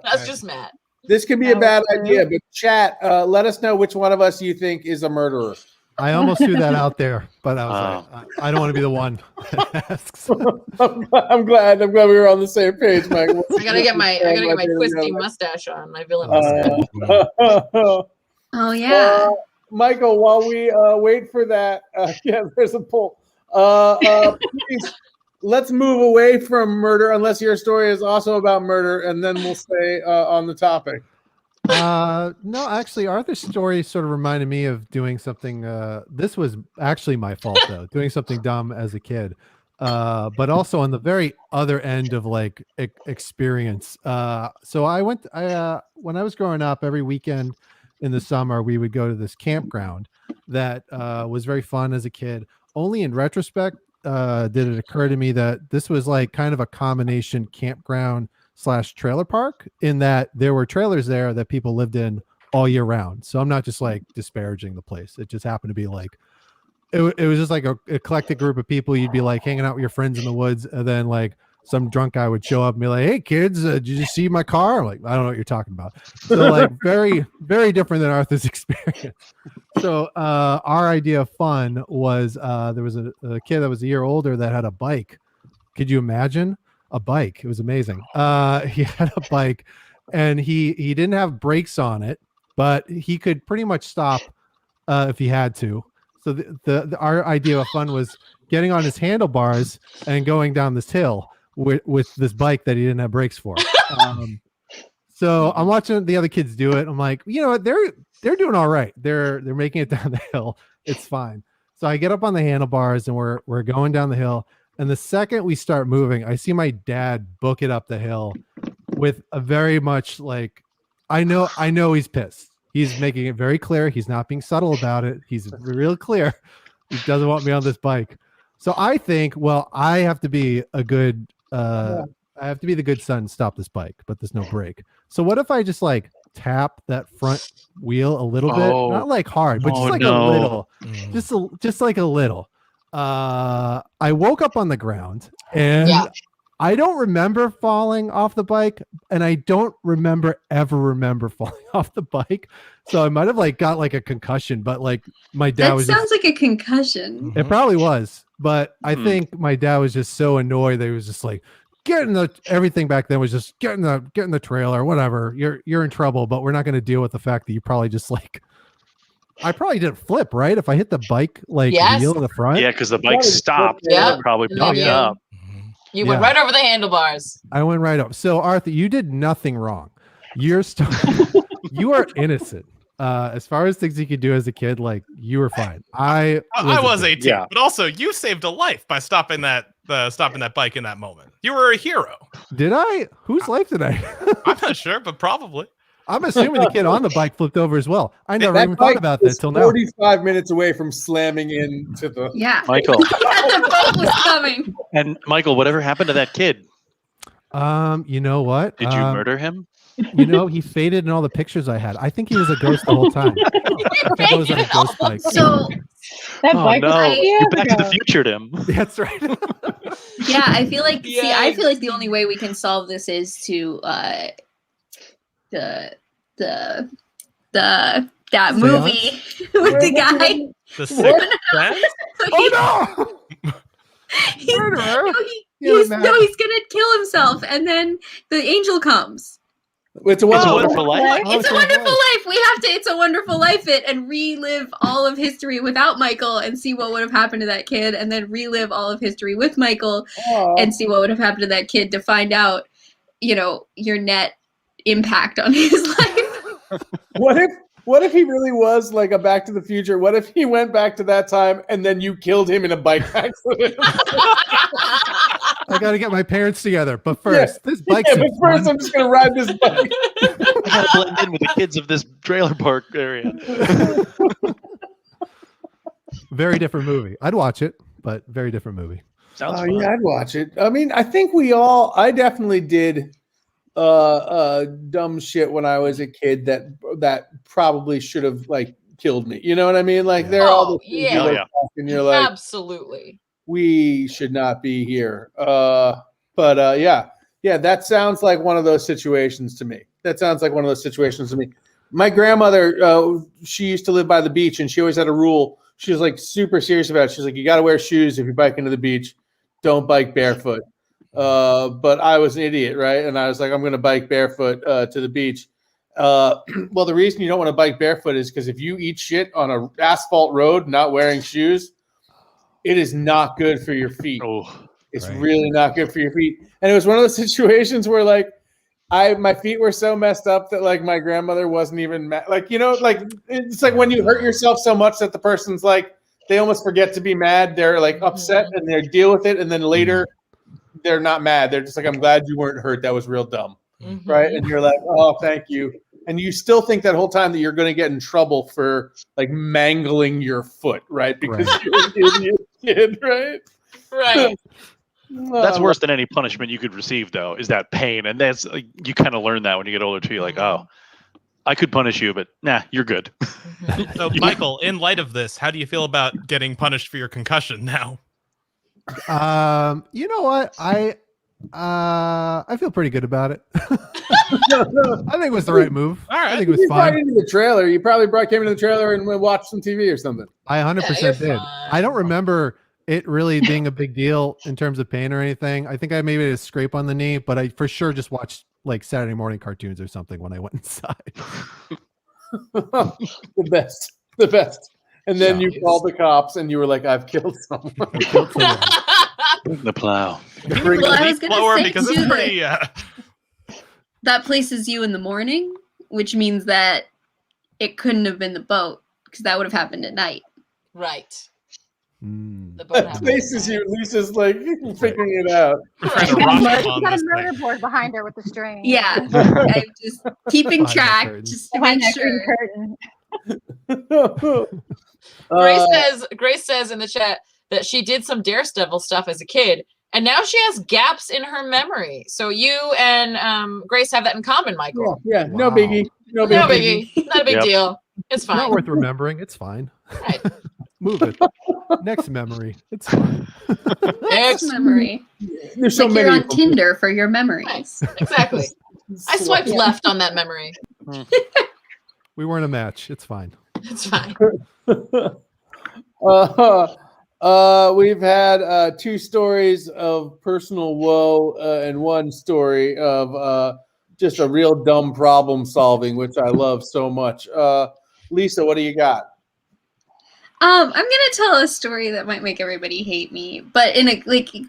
That's just Matt. This could be a bad idea, but chat, let us know which one of us you think is a murderer. I almost threw that out there, but I was like, I don't want to be the one that asks. I'm glad we were on the same page, Mike. I gotta get my twisty mustache on, my villain mustache. Oh yeah. Michael, while we wait for that, yeah, there's a poll. Please, let's move away from murder, unless your story is also about murder, and then we'll stay on the topic. No, actually, Arthur's story sort of reminded me of doing something. This was actually my fault, though, doing something dumb as a kid. But also on the very other end of like experience. So when I was growing up, every weekend in the summer, we would go to this campground that was very fun as a kid. Only in retrospect did it occur to me that this was like kind of a combination campground / trailer park, in that there were trailers there that people lived in all year round. So I'm not just like disparaging the place. It just happened to be like, it was just like a eclectic group of people. You'd be like hanging out with your friends in the woods, and then like some drunk guy would show up and be like, "Hey kids, did you see my car?" Like, I don't know what you're talking about. So like very, very different than Arthur's experience. So our idea of fun was there was a kid that was a year older that had a bike. Could you imagine? A bike. It was amazing. He had a bike, and he didn't have brakes on it, but he could pretty much stop if he had to. So our idea of fun was getting on his handlebars and going down this hill with this bike that he didn't have brakes for. So I'm watching the other kids do it. I'm like, you know what? They're doing all right. They're making it down the hill. It's fine. So I get up on the handlebars, and we're going down the hill. And the second we start moving, I see my dad book it up the hill with a very much like, I know he's pissed. He's making it very clear. He's not being subtle about it. He's real clear. He doesn't want me on this bike. So I think, well, I have to be a good, I have to be the good son and stop this bike, but there's no brake. So what if I just like tap that front wheel a little bit? Not like hard, but just like a little, just like a little. I woke up on the ground, and I don't remember falling off the bike, and I don't remember falling off the bike. So I might have like got like a concussion, but like my dad was sounds like a concussion. It probably was, but I think my dad was just so annoyed that he was just like, everything back then was just get in the trailer, whatever. You're in trouble, but we're not going to deal with the fact that you probably just like, I probably didn't flip, right? If I hit the bike wheel in the front. Yeah, because the bike stopped. Yeah. It probably picked up. You went right over the handlebars. I went right up. So Arthur, you did nothing wrong. You are innocent. As far as things you could do as a kid, like you were fine. I was 18, Yeah. but also you saved a life by stopping that bike in that moment. You were a hero. Did I? Whose life did I? I'm not sure, but probably. I'm assuming the kid on the bike flipped over as well. I never even thought about that till now. 45 minutes away from slamming into the. Yeah. Michael. The boat was coming. And Michael, whatever happened to that kid? You know what? Did you murder him? You know, he faded in all the pictures I had. I think he was a ghost the whole time. I think I was on a ghost bike. So That Oh bike was no! 20 You're years Back to the ago. Future, Tim. That's right. yeah, I feel like I feel Yikes. like the only way we can solve this is to that movie with the guy. The Sixth Sense? Oh no! Murderer? He's gonna kill himself, and then the angel comes. It's a It's a wonderful Wonderful Life. Oh, It's a Wonderful Life. We have to. It's a Wonderful Life it and relive all of history without Michael and see what would have happened to that kid, and then relive all of history with Michael and see what would have happened to that kid to find out, your net impact on his life. What if he really was like a Back to the Future? What if he went back to that time and then you killed him in a bike accident? I got to get my parents together, but first, this bike's But first I'm just gonna ride this bike. I gotta blend in with the kids of this trailer park area. very different movie. I'd watch it, but very different movie. Sounds fun. Yeah, I'd watch it. I mean, I think I definitely did dumb shit when I was a kid that probably should have like killed me. You know what I mean? Like they're all the things yeah. you look Yeah. back and you're like, Absolutely. we should not be here. Yeah, that sounds like one of those situations to me. My grandmother, she used to live by the beach, and she always had a rule. She was like super serious about it. She's like, you got to wear shoes if you're biking to the beach. Don't bike barefoot. But I was an idiot, right? And I was like, I'm going to bike barefoot to the beach. Well, the reason you don't want to bike barefoot is because if you eat shit on an asphalt road, not wearing shoes, it is not good for your feet. Oh, It's Right. really not good for your feet. And it was one of those situations where like my feet were so messed up that like my grandmother wasn't even like it's like when you hurt yourself so much that the person's like they almost forget to be mad. They're like upset and they deal with it, and then later they're not mad. They're just like, I'm glad you weren't hurt. That was real dumb. Mhm. Right? And you're like, oh, thank you. And you still think that whole time that you're going to get in trouble for like mangling your foot, right? Because you're an idiot kid, right? Right. that's worse than any punishment you could receive, though. Is that pain? And that's like, you kind of learn that when you get older too. You're like, oh, I could punish you, but nah, you're good. So, Michael, in light of this, how do you feel about getting punished for your concussion now? You know what? I feel pretty good about it. I think it was the right move. All right. I think it was You brought fine. into the trailer. You probably came into the trailer and watched some TV or something. I 100% you're did. fine. I don't remember it really being a big deal in terms of pain or anything. I think I maybe had a scrape on the knee, but I for sure just watched like Saturday morning cartoons or something when I went inside. The best. And then you Jeez. called the cops and you were like, I've killed someone. The plow. Bring Well, the I Leaf was gonna blower say, because too, it's that- pretty. That places you in the morning, which means that it couldn't have been the boat because that would have happened at night. Right. Mm. The boat That happened. faces you. Lisa's like figuring it out. We're trying to She's got, rock a, him on she's got a this murder thing. board behind her with the string. Yeah, I'm just keeping Behind that track, curtain. just to Behind make that green sure. curtain. Grace says in the chat that she did some Daredevil stuff as a kid, and now she has gaps in her memory. So you and Grace have that in common, Michael. Yeah, no Wow. biggie. No No biggie. biggie. Not a big Yep. deal. It's It's not fine. worth remembering. It's fine. Right. Move it. Next memory. It's fine. Next. Memory. There's so Like many. you're on of them. Tinder for your memories. Exactly. I swiped Yeah. left on that memory. We weren't a match. It's fine. It's fine. We've had 2 stories of personal woe and 1 story of just a real dumb problem solving, which I love so much. Lisa, what do you got? I'm gonna tell a story that might make everybody hate me, but in a like In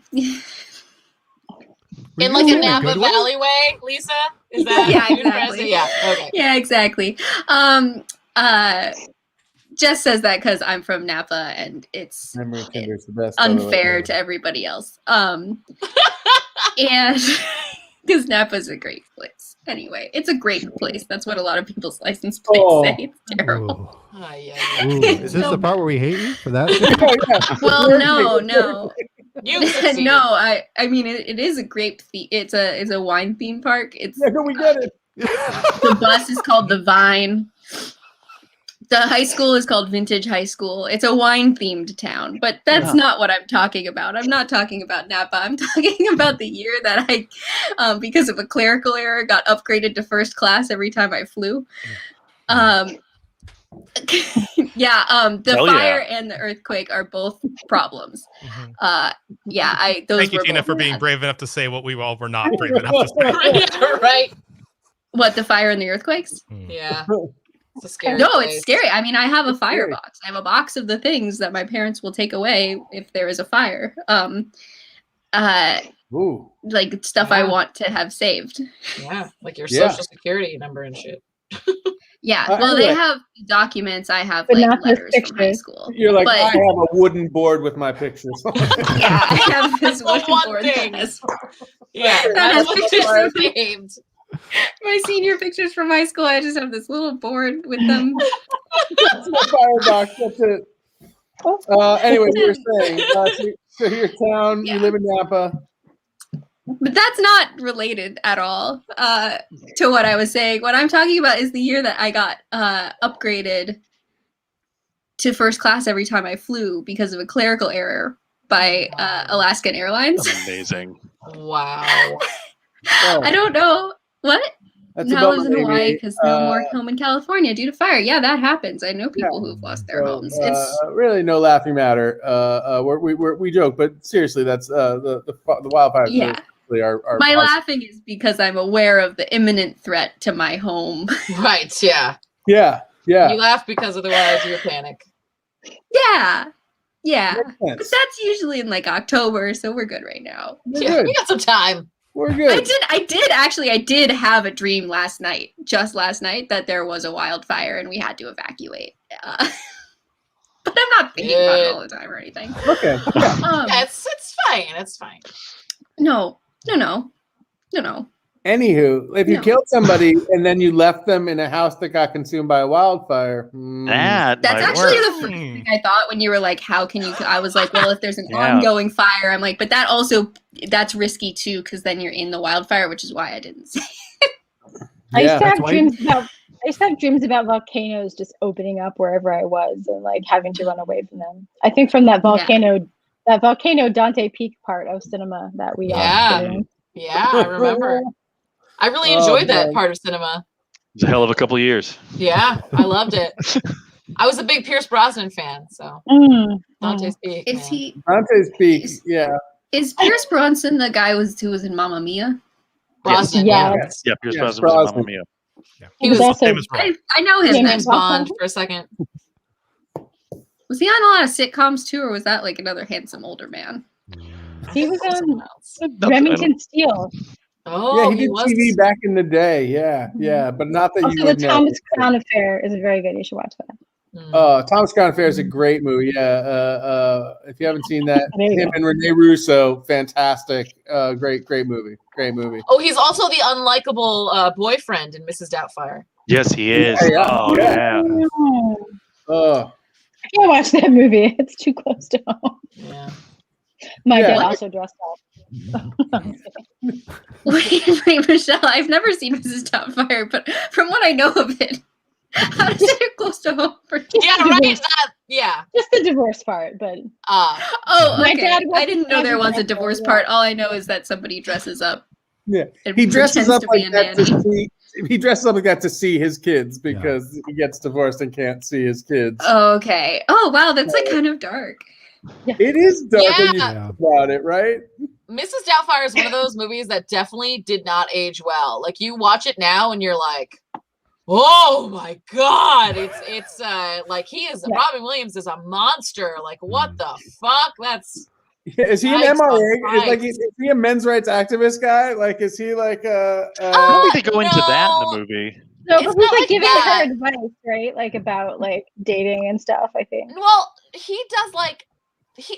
like a In a Napa good way? Valley way, Lisa? Is that Yeah, you exactly. Yeah. Okay. yeah, exactly. Jess says that because I'm from Napa and it's Memory Tinder is the best. unfair to everybody else. And because Napa's a great place. Anyway, it's a great place. That's what a lot of people's license plates Oh. say. It's terrible. Ooh. Oh, yeah. Ooh. Is this the part where we hate you for that? Well, no. You succeeded. No, I mean it is a grape it's a wine theme park. It's Yeah, we get it. The bus is called the Vine. The high school is called Vintage High School. It's a wine-themed town, but that's not what I'm talking about. I'm not talking about Napa. I'm talking about the year that I, because of a clerical error, got upgraded to first class every time I flew. The fire and the earthquake are both problems. Those Thank you, were Tina, both for being bad. brave enough to say what we all were not brave enough to say. Right. What, the fire and the earthquakes? Yeah. It's a scary No, place. it's scary. I mean, I have a It's fire scary. box. I have a box of the things that my parents will take away if there is a fire. Ooh. Like stuff I Yeah. want to have saved. Yeah, like your Yeah. social security number and shit. Yeah. Uh, Well, anyway. they have documents. I have But like not those letters from high pictures. school. You're like, But- I have a wooden board with my pictures. Yeah, I have this The wooden one board thing. that has Yeah, That that's has what pictures you of me. saved. my senior pictures from high school. I just have this little board with them. That's my firebox. That's it. Anyway, you were saying, so your town, you Yeah. live in Napa. But that's not related at all to what I was saying. What I'm talking about is the year that I got upgraded to first class every time I flew because of a clerical error by Alaskan Airlines. Amazing. Wow. Oh, I don't know what. that's Now I about live in maybe, Hawaii because no more home in California due to fire. Yeah, that happens. I know people who've lost their so, homes. It's really no laughing matter. We joke, but seriously, that's the wildfires. Yeah. Really are my laughing is because I'm aware of the imminent threat to my home. Right, yeah. Yeah. You laugh because otherwise you would panic. Yeah. Makes But sense. that's usually in like October, so we're good right now. We're Yeah, good. we got some time. We're good. I did have a dream last night, that there was a wildfire and we had to evacuate. But I'm not thinking about it all the time or anything. Okay. Yeah. Yeah, it's fine. It's fine. No. Anywho, if you No. killed somebody and then you left them in a house that got consumed by a wildfire, That That's might actually work. the first thing I thought when you were like, how can you? I was like, well, if there's an Yeah. ongoing fire, I'm like, but that's risky too, because then you're in the wildfire, which is why I didn't say. I used to that's have why- dreams about volcanoes just opening up wherever I was and like having to run away from them. I think from that volcano Dante Peak part of cinema that we all Yeah. experienced. Yeah, I remember. I really Oh, enjoyed that man. part of cinema. It's a hell of a couple of years. Yeah, I loved it. I was a big Pierce Brosnan fan, so Mm. Dante's Peak. Is man. he? Dante's Peak. Yeah. Is Pierce Bronson the guy who was in Mamma Mia? Brosnan? Yeah. Yes. Yeah, Pierce Yes, Brosnan was in Brosnan. Mamma Mia. He was also Famous role. I know him. Yeah, then. James Bond for a second. Was he on a lot of sitcoms too, or was that like another handsome older man? he was on Someone else. Remington Steele. Oh, Yeah, he did was. TV back in the day. Yeah, yeah, but not that you Also, the would know. Thomas Crown Affair is very good. You should watch that. Mm. Thomas Crown Affair is a great movie. Yeah, if you haven't seen that, There you him go. and Rene Russo, fantastic. Great movie. Great movie. Oh, he's also the unlikable boyfriend in Mrs. Doubtfire. Yes, he is. Yeah, Oh, yeah. yeah. Oh, I can't watch that movie. It's too close to home. Yeah. My Yeah. dad also dressed up. Wait, Michelle, I've never seen Mrs. Doubtfire, but from what I know of it, how does it get close to home for you? Yeah, right. That. Yeah. Just the divorce part, but Oh, My okay. dad I didn't know there was a wasn't divorce yeah. part. All I know is that somebody dresses up. Yeah. and he dresses pretends up to be like a that nanny. to see. He dresses up like that to see his kids because he gets divorced and can't see his kids. Okay. Oh, wow, that's like kind of dark. It is dark when you Yeah. think about it, right? Mrs. Doubtfire is one of those movies that definitely did not age well. Like you watch it now and you're like, oh my god, it's like he is. Yeah. Robin Williams is a monster. Like what the fuck? That's Is he an Yikes on MRA? Is, like, yikes. is he a men's rights activist guy? Like, is he like I don't think they go into that in no. the movie. no, It's but he's not like like giving that. her advice, right? Like about like dating and stuff. I think. well, he does like he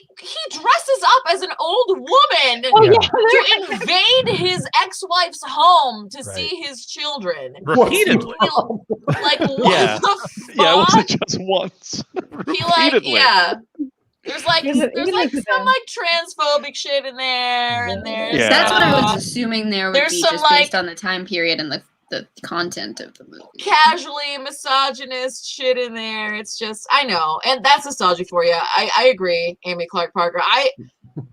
dresses up as an old woman Oh Yeah. yeah, to invade his ex-wife's home to Right. see his children. Repeatedly. Like what Yeah. the fuck? Yeah, it wasn't just once. He like Repeatedly. yeah. There's like He there's like was some like transphobic shit in there, and there's Yeah. That's what I was assuming there would There's be some, just like- based on the time period and the the content of the movie. Casually misogynist shit in there. It's just, I know, and that's nostalgia for you. I agree, Amy Clark Parker.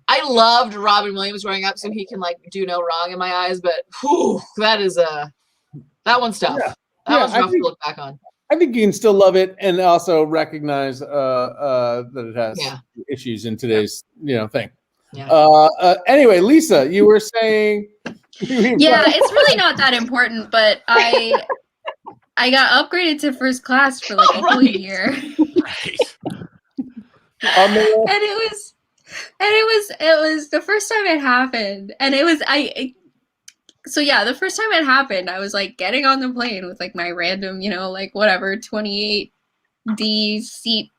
I loved Robin Williams growing up, so he can like do no wrong in my eyes. But whew, that one's tough. Yeah. That one's rough to look back on. I think you can still love it and also recognize that it has issues in today's thing. Yeah. Anyway, Lisa, you were saying. Yeah, it's really not that important, but I got upgraded to first class for like a whole year. And it was the first time it happened, and it was the first time it happened, I was like getting on the plane with like my random, like whatever 28D seat,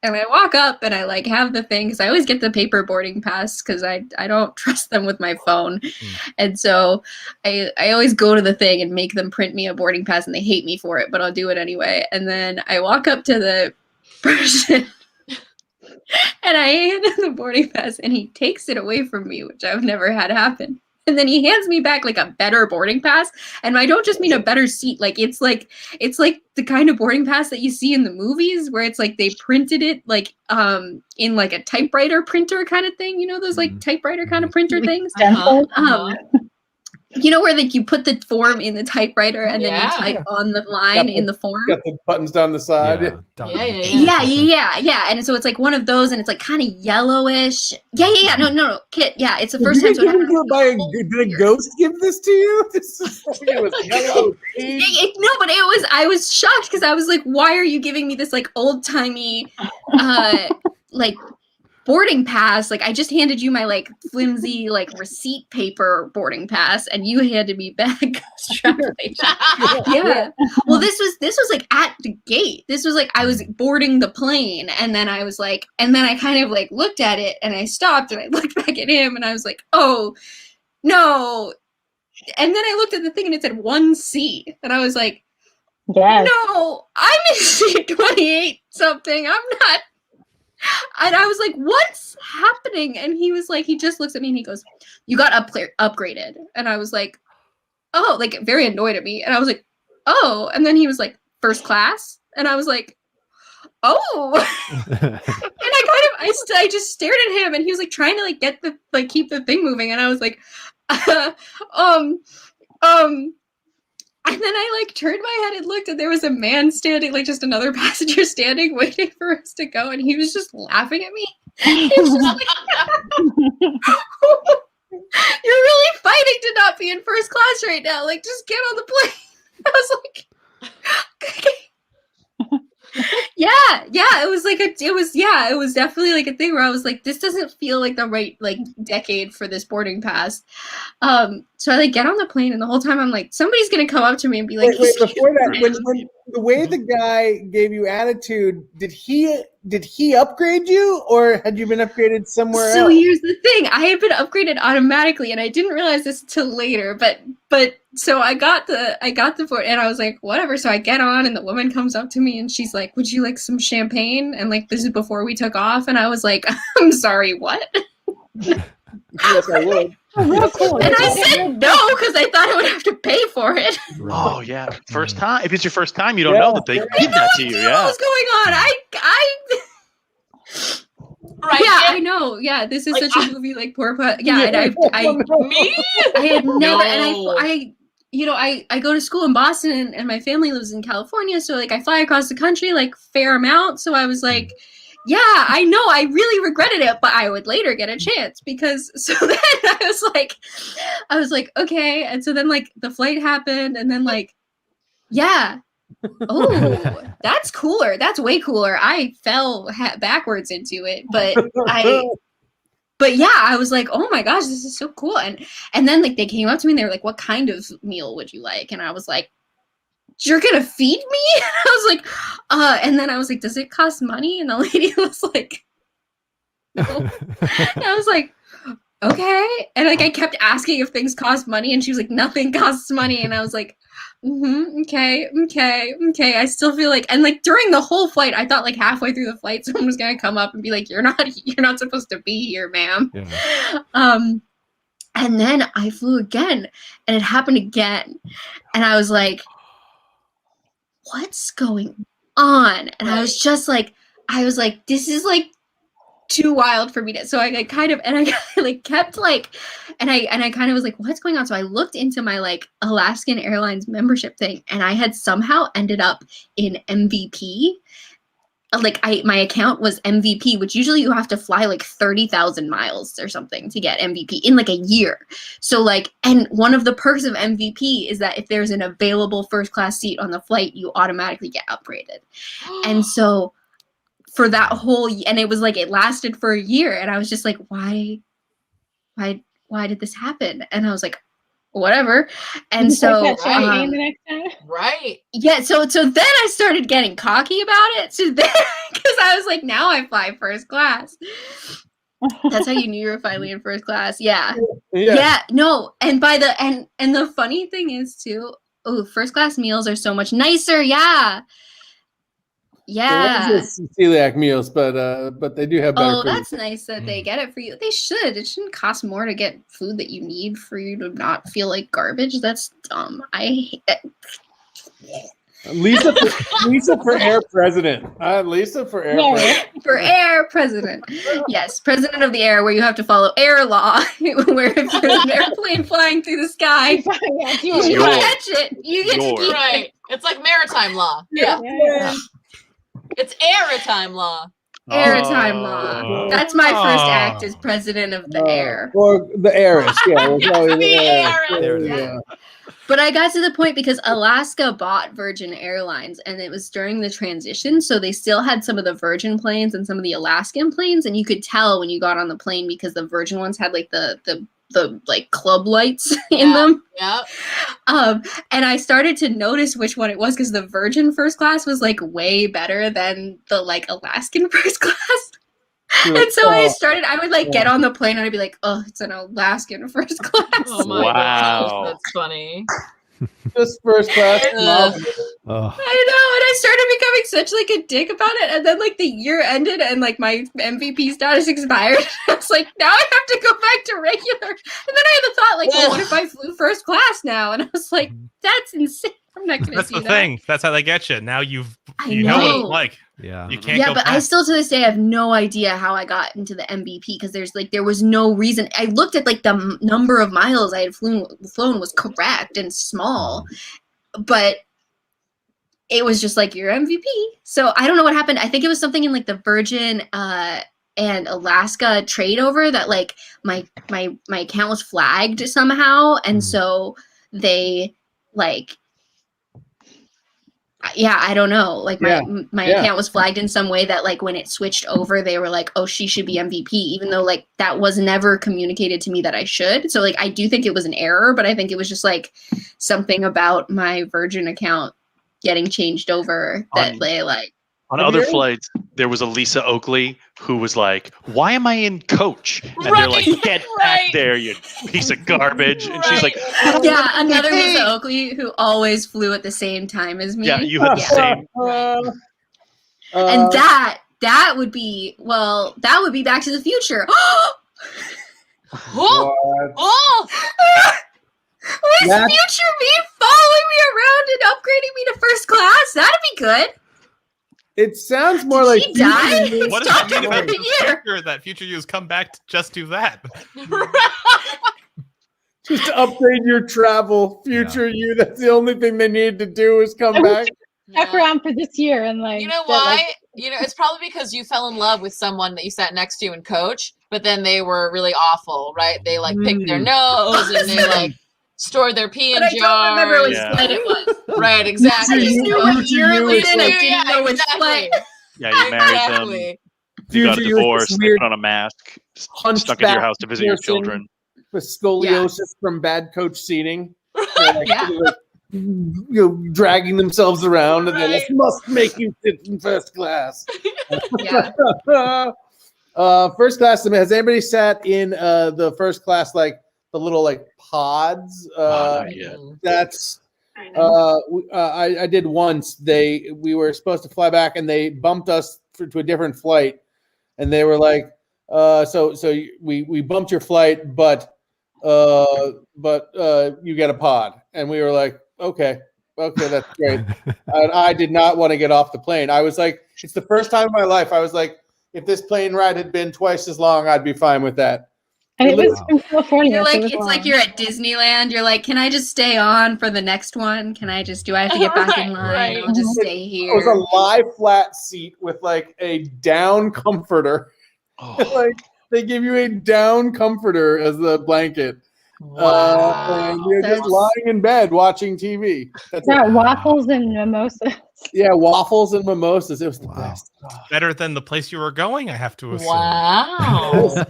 and I walk up and I like have the thing because I always get the paper boarding pass because I don't trust them with my phone, and so I always go to the thing and make them print me a boarding pass, and they hate me for it, but I'll do it anyway. And then I walk up to the person. And I hand him the boarding pass, and he takes it away from me, which I've never had happen. And then he hands me back like a better boarding pass, and I don't just mean a better seat. Like it's like the kind of boarding pass that you see in the movies, where it's like they printed it like in like a typewriter printer kind of thing. Those like typewriter kind of printer things. Where like you put the form in the typewriter and then you type on the line in the form. Got the buttons down the side. Yeah. And so it's like one of those, and it's like kind of yellowish. Yeah. No, Kit. Yeah, it's the first time. Did a ghost give this to you? It was yellow. No, but I was shocked because I was like, why are you giving me this like old timey, like boarding pass? Like I just handed you my like flimsy like receipt paper boarding pass, and you handed me back yeah. Well, this was like at the gate. This was like I was boarding the plane, and then I was like, and then I kind of like looked at it, and I stopped, and I looked back at him, and I was like, oh no. And then I looked at the thing, and it said 1C, and I was like, no, I'm in seat 28 something. I'm not. And I was like, what's happening? And he was like, he just looks at me and he goes, you got upgraded. And I was like, oh, like very annoyed at me. And I was like, oh. And then he was like, first class. And I was like, oh. And I just stared at him, and he was like trying to like get the, like keep the thing moving. And I was like, and then I like turned my head and looked, and there was a man standing, like just another passenger standing, waiting for us to go, and he was just laughing at me. He was just like, you're really fighting to not be in first class right now. Like, just get on the plane. I was like, okay. It was definitely like a thing where I was like, this doesn't feel like the right like decade for this boarding pass. So I like get on the plane, and the whole time I'm like, somebody's gonna come up to me and be like, wait, before that, when the way the guy gave you attitude, did he upgrade you, or had you been upgraded somewhere else? So here's the thing, I had been upgraded automatically, and I didn't realize this until later, but so I got the board, and I was like, whatever. So I get on, and the woman comes up to me, and she's like, would you like some champagne? And like, this is before we took off, and I was like, I'm sorry, what? Yes, I would. Real cool. And I said no because I thought I would have to pay for it. Oh yeah, first time. If it's your first time, you don't know that they give that to you. What was going on? Right. Yeah, I know. Yeah, this is Like, such a movie like poor but yeah, and Me? I had never, and No. I go to school in Boston, and my family lives in California, so like I fly across the country like fair amount. So I was like, yeah, I know, I really regretted it, but I would later get a chance because so then I was like, okay, and so then like the flight happened, and then like, yeah. Oh, that's cooler. That's way cooler. I fell backwards into it, but yeah, I was like, oh my gosh, this is so cool. And then like they came up to me and they were like, what kind of meal would you like? And I was like, you're gonna feed me? And I was like, and then I was like, does it cost money? And the lady was like, no. And I was like, okay. And like I kept asking if things cost money, and she was like, nothing costs money. And I was like, okay. I still feel like, and like during the whole flight, I thought like halfway through the flight, someone was gonna come up and be like, you're not supposed to be here, ma'am. Yeah. And then I flew again, and it happened again. And I was like, what's going on? And I was just like, this is like too wild for me to. So I like, kind of, and I like kept like, and I kind of was like, what's going on? So I looked into my like Alaskan Airlines membership thing, and I had somehow ended up in MVP. Like my account was MVP, which usually you have to fly like 30,000 miles or something to get MVP in like a year. So like, and one of the perks of MVP is that if there's an available first class seat on the flight, you automatically get upgraded. And so for that whole, and it was like, it lasted for a year, and I was just like, why did this happen? And I was like, whatever. And so the next time. Right. Yeah, so then I started getting cocky about it. So then, because I was like, now I fly first class. That's how you knew you were finally in first class. Yeah. No, and by the and the funny thing is too, first class meals are so much nicer. Yeah. Celiac meals, but they do have better food. That's nice that they get it for you. They should. It shouldn't cost more to get food that you need for you to not feel like garbage. That's dumb. I hate it. Lisa for air president. Lisa for air president. For air president. Yes, president of the air, where you have to follow air law, where if there's an airplane flying through the sky, you catch it. You get to keep it. It's like maritime law. Yeah. It's airtime law. Airtime law. That's my first act as president of the air. Or the heiress, yeah. Yeah. But I got to the point because Alaska bought Virgin Airlines, and it was during the transition, so they still had some of the Virgin planes and some of the Alaskan planes, and you could tell when you got on the plane because the Virgin ones had like the like club lights in them. Yeah. And I started to notice which one it was because the Virgin first class was like way better than the like Alaskan first class. And so I would like get on the plane and I'd be like, oh, it's an Alaskan first class. Oh my gosh, that's funny. Just first class. I know, and I started becoming such like a dick about it, and then like the year ended and like my MVP status expired. I was like, now I have to go back to regular. And then I had the thought, like, well, what if I flew first class now? And I was like, that's insane. I'm not gonna That's do the that. thing. That's how they get you. Now you I know what know. it's like. Yeah. You can't Yeah, go but back. I still to this day have no idea how I got into the MVP because there was no reason. I looked at like the number of miles I had flown was correct and small, but it was just like your MVP. So I don't know what happened. I think it was something in like the Virgin and Alaska trade over that like my account was flagged somehow, and so they like. Yeah, I don't know. Like my account was flagged in some way that like when it switched over, they were like, "Oh, she should be MVP," even though like that was never communicated to me that I should. So like I do think it was an error, but I think it was just like something about my Virgin account getting changed over that they like. On other flights, there was a Lisa Oakley who was like, "Why am I in coach?" And they're like, "Get back there, you piece of garbage!" And she's like, "Yeah, another Lisa Oakley who always flew at the same time as me." Yeah, you had the same. And that would be Back to the Future. Was future me following me around and upgrading me to first class? That'd be good. It sounds more like she died. What does that mean about future? That future you's come back to just do that. Just to upgrade your travel, future you. That's the only thing they need to do is come back. Stuck around for this year and like. You know why? It's probably because you fell in love with someone that you sat next to in coach, but then they were really awful, right? They like picked their nose and they like stored their pee in jar. I don't remember which flight it was. Right, exactly. I didn't know which flight. Yeah, you married them. You got a divorce. They put on a mask. Stuck in your house to visit your children. With scoliosis from bad coach seating. Dragging themselves around, and they must make you sit in first class. First class. Has anybody sat in the first class, like the little like pods? That's. I did once. We were supposed to fly back, and they bumped us to a different flight, and they were like, "So we bumped your flight, but but you get a pod. And we were like, okay, that's great. And I did not want to get off the plane. I was like, it's the first time in my life I was like, if this plane ride had been twice as long, I'd be fine with that. And it was from California. You're like, so it it's was like long. you're at Disneyland. You're like, can I just stay on for the next one? Do I have to get back in line? Right. I'll just stay It here. was a lie flat seat with like a down comforter. Oh. Like they give you a down comforter as the blanket. Wow. And you're just That's- lying in bed watching TV. That's Yeah, it. waffles and mimosas. Yeah, waffles and mimosas. It was the Wow. best. Better than the place you were going, I have to assume. Wow.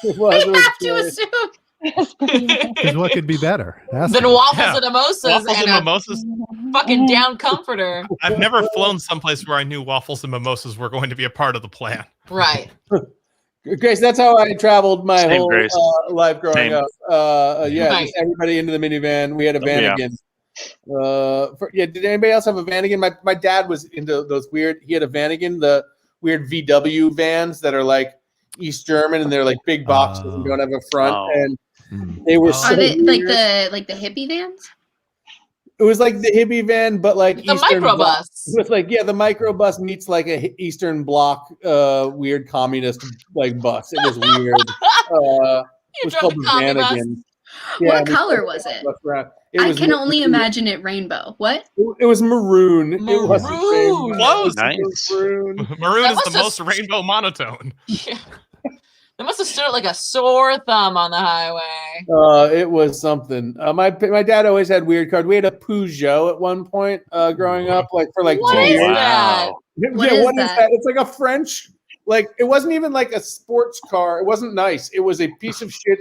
It was, I it was have to great. assume. Yes, please. Because what could be better? Ask Then me. waffles Yeah. and mimosas Waffles and and a mimosas. fucking down comforter. I've never flown someplace where I knew waffles and mimosas were going to be a part of the plan. Right. Grace, that's how I traveled my Same, whole Grace. life growing Same. up. Yeah, Right. just everybody into the minivan. We had a Yeah. Vanagon. Did anybody else have a Vanagon? My dad was into those weird. He had a Vanagon, the weird VW vans that are like East German and they're like big boxes and don't have a front. Oh. And Hmm. they were Are so Are they weird. like the hippie vans? It was like the hippie van, but like The Eastern Bloc. microbus. With like the microbus meets like a Eastern Bloc weird communist like bus. It was weird. It You was drove called the the commie bus. Vanagon. What we color drove was the it? bus around. I was can only maroon. imagine it rainbow. What? It was maroon. It wasn't Maroon. rainbow. Close. It was Nice. maroon. Maroon That is the must have- most rainbow monotone. Yeah. They must have stood like a sore thumb on the highway. It was something. My dad always had weird cars. We had a Peugeot at one point growing up, like for like What 2 is years. that? What Yeah, is what is that? that? It's like a French. Like it wasn't even like a sports car. It wasn't nice. It was a piece of shit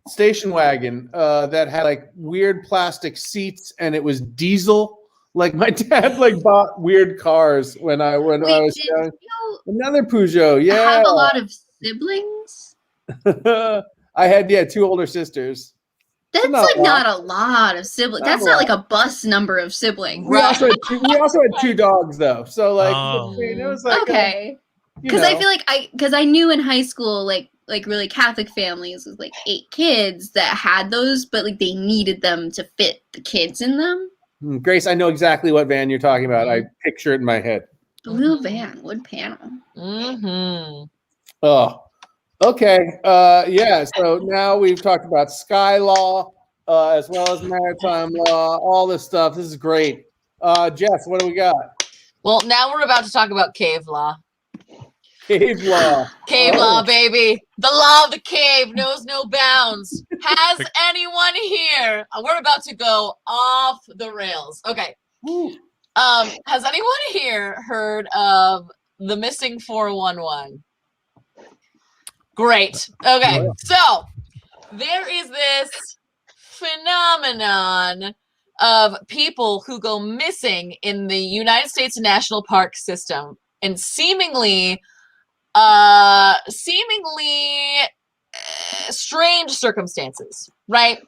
station wagon that had like weird plastic seats, and it was diesel. Like my dad like bought weird cars when I Wait, was did young. you Another Peugeot, yeah. have a lot of siblings? I had 2 older sisters. That's not like a lot. not a lot of siblings. Not That's a not lot. like a bus number of siblings. We also had 2 dogs though, so like Oh. it was like Okay. Because I feel like I knew in high school like really Catholic families with like 8 kids that had those, but like they needed them to fit the kids in them. Grace, I know exactly what van you're talking about. I picture it in my head. Blue van, wood panel. Mm-hmm. Oh, okay. So now we've talked about Sky Law as well as maritime law, all this stuff. This is great. Jess, what do we got? Well, now we're about to talk about cave law. Cave law. Cave Oh. law, baby. The law of the cave knows no bounds. Has anyone here? We're about to go off the rails. Okay. Has anyone here heard of the missing 411? Great. Okay. So there is this phenomenon of people who go missing in the United States National Park system, and seemingly strange circumstances, right?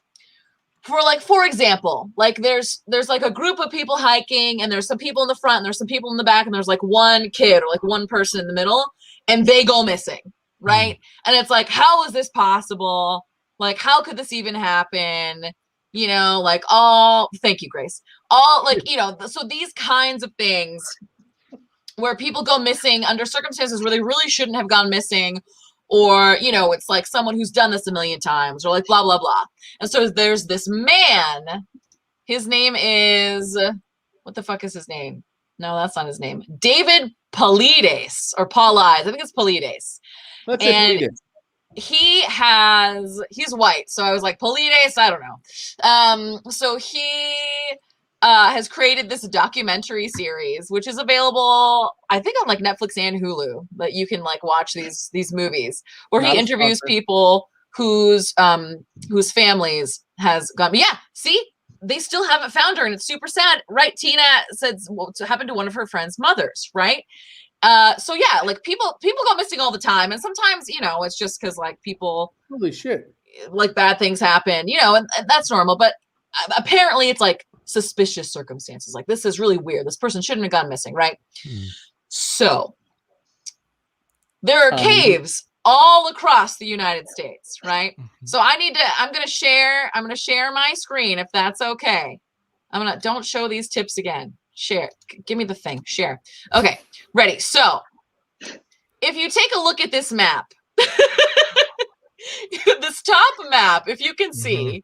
For example, like there's like a group of people hiking, and there's some people in the front and there's some people in the back, and there's like one kid or like one person in the middle, and they go missing, right? And it's like, how is this possible? Like, how could this even happen? You know, like thank you, Grace. So these kinds of things where people go missing under circumstances where they really shouldn't have gone missing, or, it's like someone who's done this a million times, or like blah, blah, blah. And so there's this man, his name is, what the fuck is his name? No, that's not his name. David Paulides, or Paulides. I think it's Paulides. Let's And- read it. He's white, so I was like, Paulides, I don't know. So he has created this documentary series, which is available, I think, on like Netflix and Hulu, that you can like watch these movies, where Not he a interviews sponsor. people whose families has gone. Yeah, see, they still haven't found her, and it's super sad, right? Tina said what happened to one of her friends' mothers, right? So yeah, like people go missing all the time, and sometimes it's just because like people, Holy shit. like, bad things happen, and that's normal. But apparently it's like suspicious circumstances. Like, this is really weird. This person shouldn't have gone missing, right? So there are caves all across the United States, right? So I'm gonna share my screen if that's okay. Don't show these tips again. Share, give me the thing, share. Okay, ready. So if you take a look at this map, this top map, if you can see,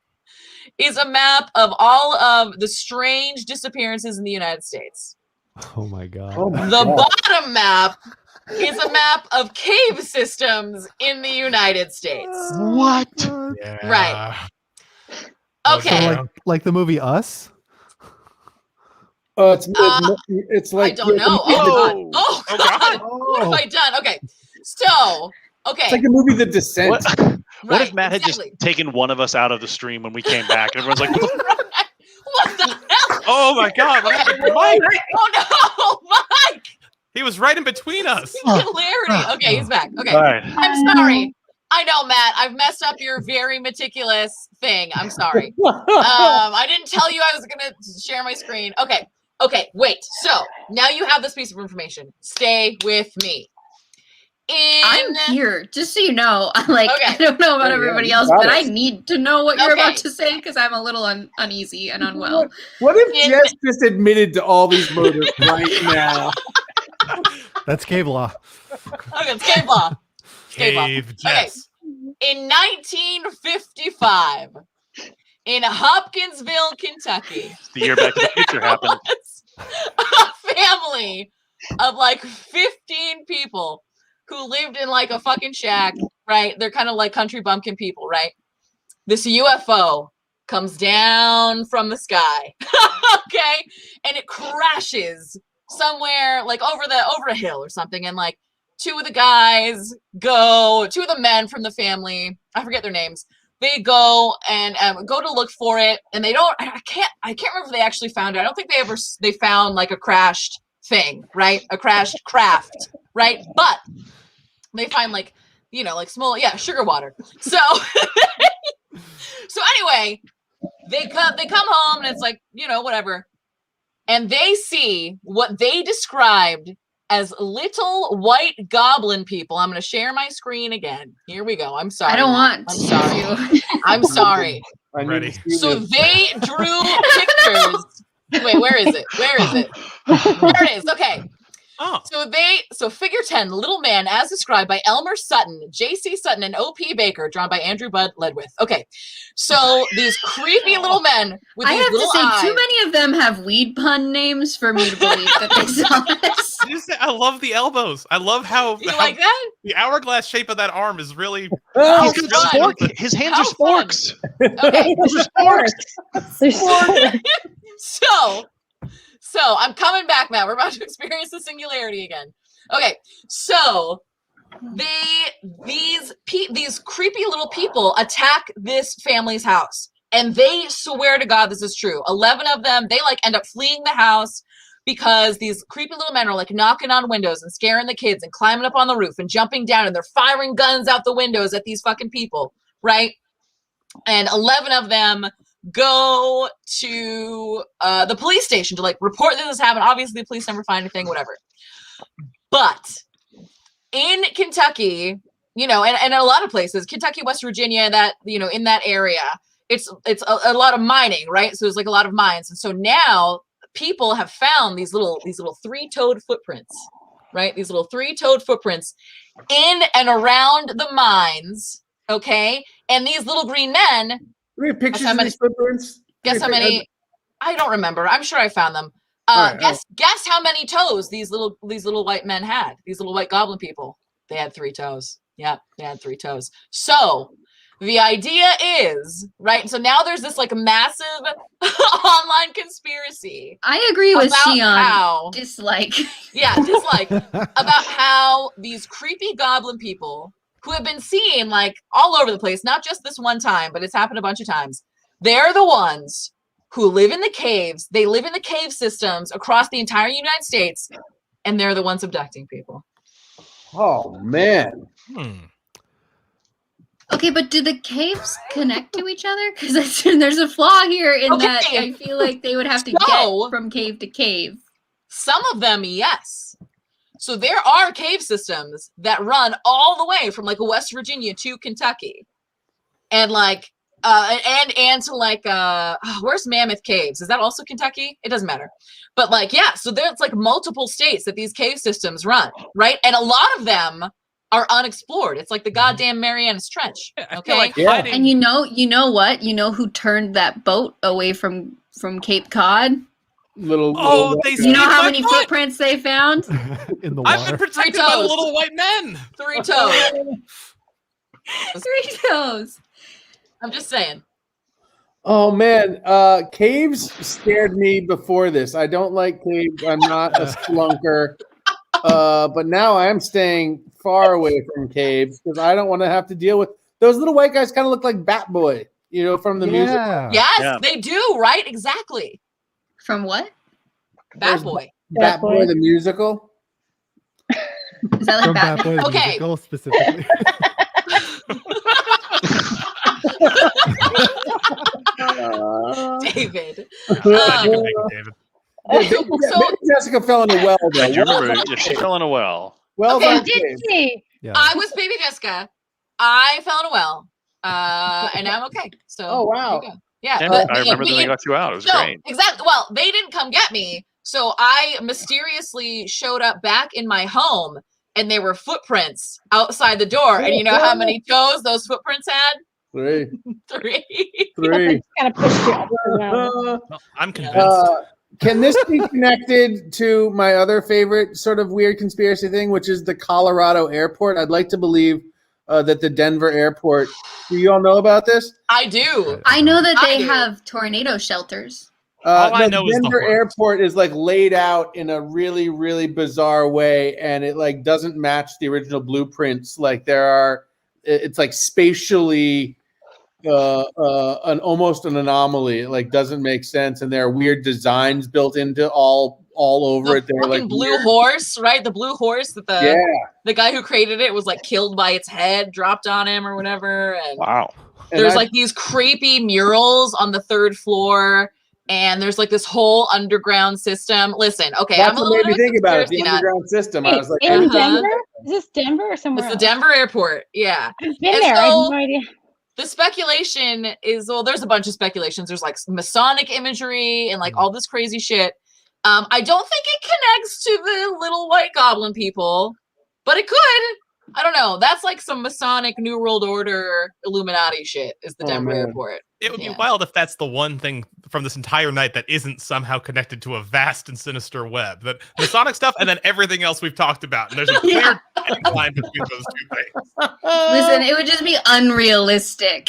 is a map of all of the strange disappearances in the United States. Oh my god. The bottom map is a map of cave systems in the United States. What? Yeah. Right. Oh, Okay. yeah. Like the movie Us? It's like I don't know. Oh god. Oh, Oh God. god. What have I done? Okay. So, okay. It's like the movie The Descent. What if Matt had exactly. just taken one of us out of the stream when we came back? And everyone's like, what the What the hell? Oh my god, what happened to Mike? Oh no, Mike! He was right in between us. Singularity. Okay, he's back. Okay. All right. I'm sorry. I know, Matt. I've messed up your very meticulous thing. I'm sorry. I didn't tell you I was gonna share my screen. Okay. Okay, wait. So now you have this piece of information. Stay with me. I'm here, just so you know. Like, Okay. I don't know about Yeah, everybody you else, got but I it. need to know what you're Okay. about to say because I'm a little uneasy and unwell. What if In- Jess just admitted to all these murders right now? That's cave law. Okay, it's cave law. Cave law. Cave Jess. In 1955, in Hopkinsville, Kentucky, the year Back to the Future happened. a family of like 15 people who lived in like a fucking shack, right? They're kind of like country bumpkin people, right? This UFO comes down from the sky, okay? And it crashes somewhere like over a hill or something. And like two of the men from the family, I forget their names, they go and go to look for it, and I can't remember if they actually found it. I don't think they found like a crashed thing, right? A crashed craft, right? But they find like, like small, sugar water. So anyway, they come home and it's like, whatever. And they see what they described as little white goblin people. I'm going to share my screen again. Here we go. I'm sorry. I don't want I'm sorry. to. I'm sorry. I need Ready. to see So this. they drew pictures. Wait, where is it? Where is it? There it is. Okay. Oh. So figure 10, little man as described by Elmer Sutton, J.C. Sutton, and O.P. Baker, drawn by Andrew Bud Ledwith. Okay. So these creepy little men with I these have to little say, eyes. too many of them have weed pun names for me to believe that they saw this. I love the elbows. I love how, You like that? the hourglass shape of that arm is really. Oh, He's got fun. spork. His hands How are sporks. Okay. There's So I'm coming back, Matt. We're about to experience the singularity again. Okay, so these creepy little people attack this family's house, and they swear to God this is true. 11 of them, they like end up fleeing the house because these creepy little men are like knocking on windows and scaring the kids and climbing up on the roof and jumping down, and they're firing guns out the windows at these fucking people, right? And 11 of them go to the police station to like report that this happened. Obviously, the police never find anything, whatever. But in Kentucky, and a lot of places, Kentucky, West Virginia, that in that area, it's a lot of mining, right? So there's like a lot of mines, and so now people have found these little three-toed footprints, right? These little three-toed footprints in and around the mines. Okay, and these little green men. We have pictures Guess how of many- these footprints. Guess how many? I don't remember. I'm sure I found them. All right, Guess how many toes these little white men had? These little white goblin people. They had 3 toes. Yep, they had 3 toes. So the idea is, right? So now there's this like massive online conspiracy I agree with about Sion. how Dislike. about how these creepy goblin people who have been seen like all over the place, not just this one time, but it's happened a bunch of times. They're the ones who live in the caves. They live in the cave systems across the entire United States, and they're the ones abducting people. Oh man. Okay, but do the caves connect to each other? Because there's a flaw here in that I feel like they would have to get from cave to cave. Some of them, yes. So there are cave systems that run all the way from like West Virginia to Kentucky, and like and to like where's Mammoth Caves? Is that also Kentucky? It doesn't matter. But like so there's like multiple states that these cave systems run, right? And a lot of them are unexplored. It's like the goddamn Marianas Trench. Okay. Like And you know what? You know who turned that boat away from Cape Cod? Oh, they You know how my many foot. footprints they found? In the I've water. been protected by the little white men. 3 toes. 3 toes. I'm just saying. Oh man, caves scared me before this. I don't like caves. I'm not a splunker. But now I am staying far away from caves because I don't want to have to deal with those little white guys. Kind of look like Bat Boy, from the music. Yes, they do. Right? Exactly. From what? Bat Boy. Bat Boy the musical. Is that like From Bad Batman? Boy the Okay. musical specifically. David. Glad you can make it, David. Maybe Jessica fell in a well. Though. I do remember she fell in a well. Well Okay, done, Did Dave. she? Yeah. I was baby Jessica. I fell in a well. And I'm okay. So Oh, wow. there you go. Yeah. Damn but- it, I remember that they got you out. It was No, great. exactly. Well, they didn't come get me. So I mysteriously showed up back in my home and there were footprints outside the door. And you know how many toes those footprints had? 3. 3. Kind of pushed you up and down. Well, I'm convinced. Can this be connected to my other favorite sort of weird conspiracy thing, which is the Colorado airport? I'd like to believe that the Denver airport. Do you all know about this? I do. I know that I they do. have tornado shelters. All I No, know is the Denver horse. airport is like laid out in a really, really bizarre way, and it like doesn't match the original blueprints. Like it's like spatially almost an anomaly. It like doesn't make sense, and there are weird designs built into all over it. They're fucking like blue weird. horse, right? The blue horse that Yeah, the guy who created it was like killed by its head, dropped on him or whatever. And Wow. and there's I- like these creepy murals on the 3rd floor. And there's like this whole underground system. Listen, okay, that's I'm a what little made me bit think about it. The conspiracy nut. underground system. I Wait, was like, in Uh-huh. Denver? Is this Denver or somewhere It's the else? Denver airport. Yeah. I've been And there. I have so- no idea. The speculation is, well, there's a bunch of speculations. There's like Masonic imagery and like all this crazy shit. I don't think it connects to the little white goblin people, but it could. I don't know. That's like some Masonic New World Order Illuminati shit is the Oh, Denver man. airport. It would be Yeah. wild if that's the one thing from this entire night that isn't somehow connected to a vast and sinister web. That Masonic stuff and then everything else we've talked about. And there's a clear line between those two things. Listen, it would just be unrealistic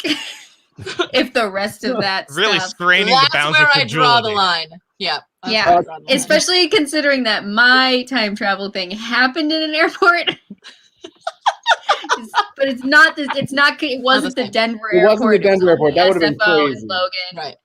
if the rest of that Really stuff. straining the That's bounds where of I draw the credulity. line. Yeah. that's Yeah. where I draw the line. Especially considering that my time travel thing happened in an airport. But it's not this. It wasn't the same. Denver It airport. wasn't the Denver it was airport. That would've been SFO crazy. and Logan. Right.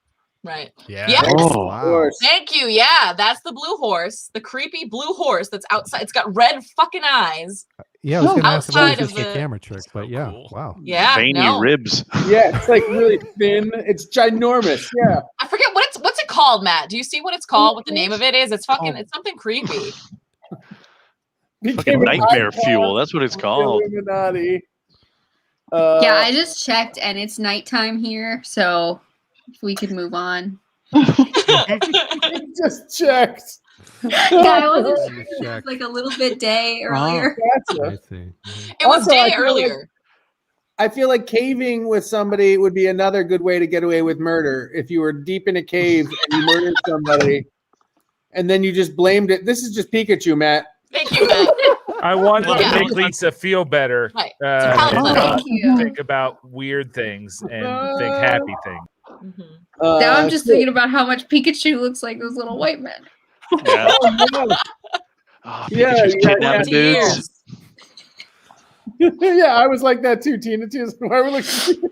Right. Yeah. Yeah. Oh, of course. Thank you. Yeah, that's the blue horse, the creepy blue horse that's outside. It's got red fucking eyes. Yeah, I was going to ask if that was Outside just of a the- camera trick, but yeah, cool. wow. Yeah, Veiny no. ribs. Yeah, it's like really thin. It's ginormous. Yeah. I forget what's it called, Matt. Do you see what it's called? What the name of it is? It's fucking. Oh. It's something creepy. Fucking Became an nightmare icon fuel. That's what it's of the called. Illuminati. Yeah, I just checked and it's nighttime here, so if we could move on. just checked. Yeah, I wasn't Just sure. It was checked. like a little bit day earlier. I Gotcha. see. Mhm. It was Also, I day feel earlier. I feel like caving with somebody would be another good way to get away with murder. If you were deep in a cave and you murdered somebody, and then you just blamed it. This is just Pikachu, Matt. Thank you, Matt. I want to Yeah. make Lisa feel better Right. and compliment. not Thank you. think about weird things and think happy things. Mhm. Now I'm just so- thinking about how much Pikachu looks like those little white men. Yeah. Oh, no. Oh, Yeah, Pikachu's yeah, kidnapping yeah. dudes. Yeah, I was like that too, Tina. Too. Why we're looking?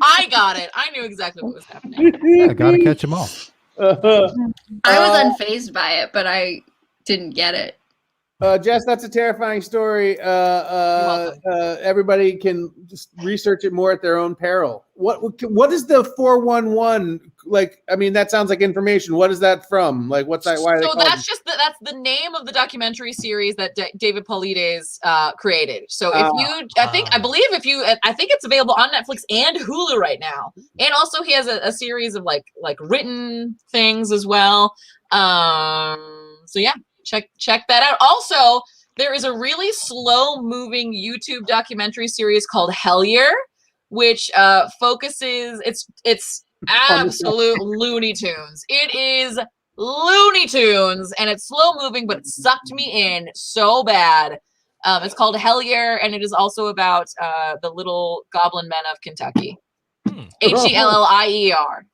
I got it. I knew exactly what was happening. I got to catch them all. Uh-huh. I was unfazed by it, but I didn't get it. Jess, that's a terrifying story. Everybody can just research it more at their own peril. What is the 411 like? I mean, that sounds like information. What is that from? Like, what's that? Why are they called? That's just that's the name of the documentary series that David Paulides created. So if I think it's available on Netflix and Hulu right now. And also he has a series of like written things as well. So yeah. Check that out. Also, there is a really slow-moving YouTube documentary series called Hellier, which focuses. It's absolute Looney Tunes. It is Looney Tunes, and it's slow-moving, but it sucked me in so bad. It's called Hellier, and it is also about the little goblin men of Kentucky. Hellier. Hellier.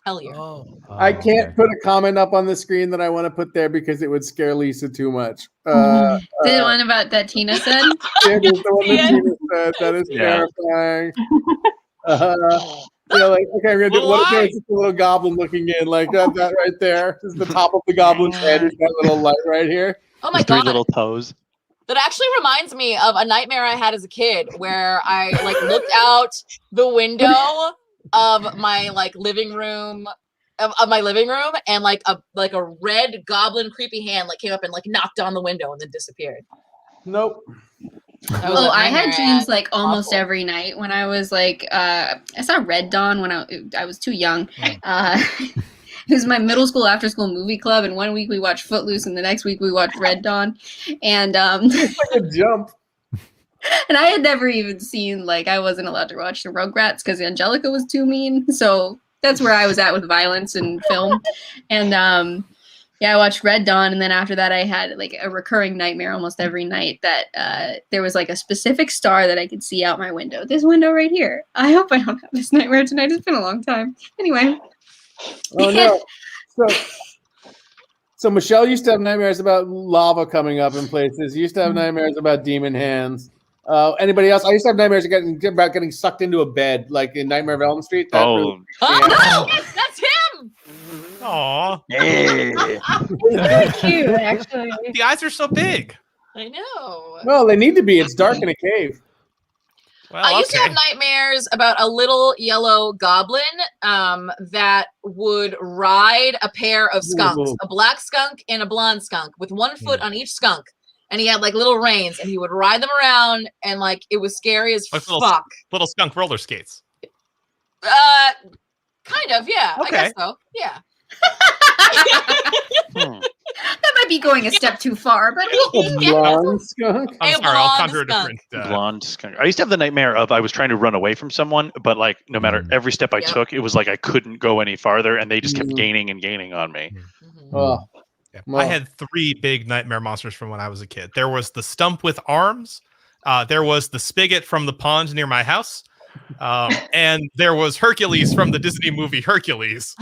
Hellier. Oh, I can't put a comment up on the screen that I want to put there because it would scare Lisa too much. The one about that Tina said? It is the one that Tina said. That is terrifying. Like, okay, I'm gonna do what is this little goblin looking in? Like that right there is the top of the goblin's head. Is that little light right here? Oh my God. 3 little toes. That actually reminds me of a nightmare I had as a kid where I looked out the window of my living room of my living room and a red goblin creepy hand came up and knocked on the window and then disappeared. Nope. I had dreams almost every night when I was I saw Red Dawn when I was too young. It was my middle school after school movie club, and one week we watched Footloose, and the next week we watched Red Dawn, and it's like a jump. And I had never even seen I wasn't allowed to watch the Rugrats because Angelica was too mean, so that's where I was at with violence in film, and I watched Red Dawn, and then after that I had a recurring nightmare almost every night that there was a specific star that I could see out my window. This window right here. I hope I don't have this nightmare tonight. It's been a long time. Anyway. Oh no! So Michelle used to have nightmares about lava coming up in places. You used to have nightmares about demon hands. Anybody else? I used to have nightmares about getting sucked into a bed, like in Nightmare of Elm Street. No, that's him. Aw, Really cute, actually. the eyes are so big. I know. Well, they need to be. It's dark in a cave. Well, I used to have nightmares about a little yellow goblin that would ride a pair of skunks, a black skunk and a blonde skunk, with 1 foot on each skunk. And he had little reins, and he would ride them around, and it was scary as fuck. Little skunk roller skates. Kind of, yeah. Okay. I guess so. Yeah. That might be going a step too far, but Blonde skunk. I'm sorry, I'll conjure a different. Blonde skunk. I used to have the nightmare of I was trying to run away from someone, but no matter every step I took, it was I couldn't go any farther, and they just kept gaining and gaining on me. Oh. I had 3 big nightmare monsters from when I was a kid. There was the stump with arms. There was the spigot from the pond near my house. And there was Hercules from the Disney movie Hercules.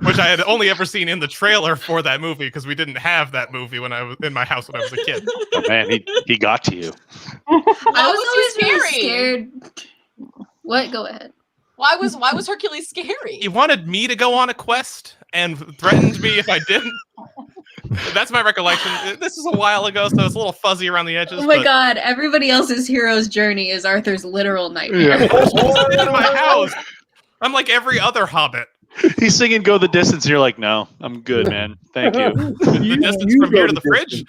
Which I had only ever seen in the trailer for that movie because we didn't have that movie when I was in my house when I was a kid. Oh man, he got to you. I was always really scared. What? Go ahead. Why was Hercules scary? He wanted me to go on a quest and threatened me if I didn't. That's my recollection. This is a while ago, so it's a little fuzzy around the edges. Oh my god, everybody else's hero's journey is Arthur's literal nightmare. In my house. I'm like every other hobbit. He's singing "Go the Distance," and you're like, "No, I'm good, man. Thank you." The distance from here to the fridge.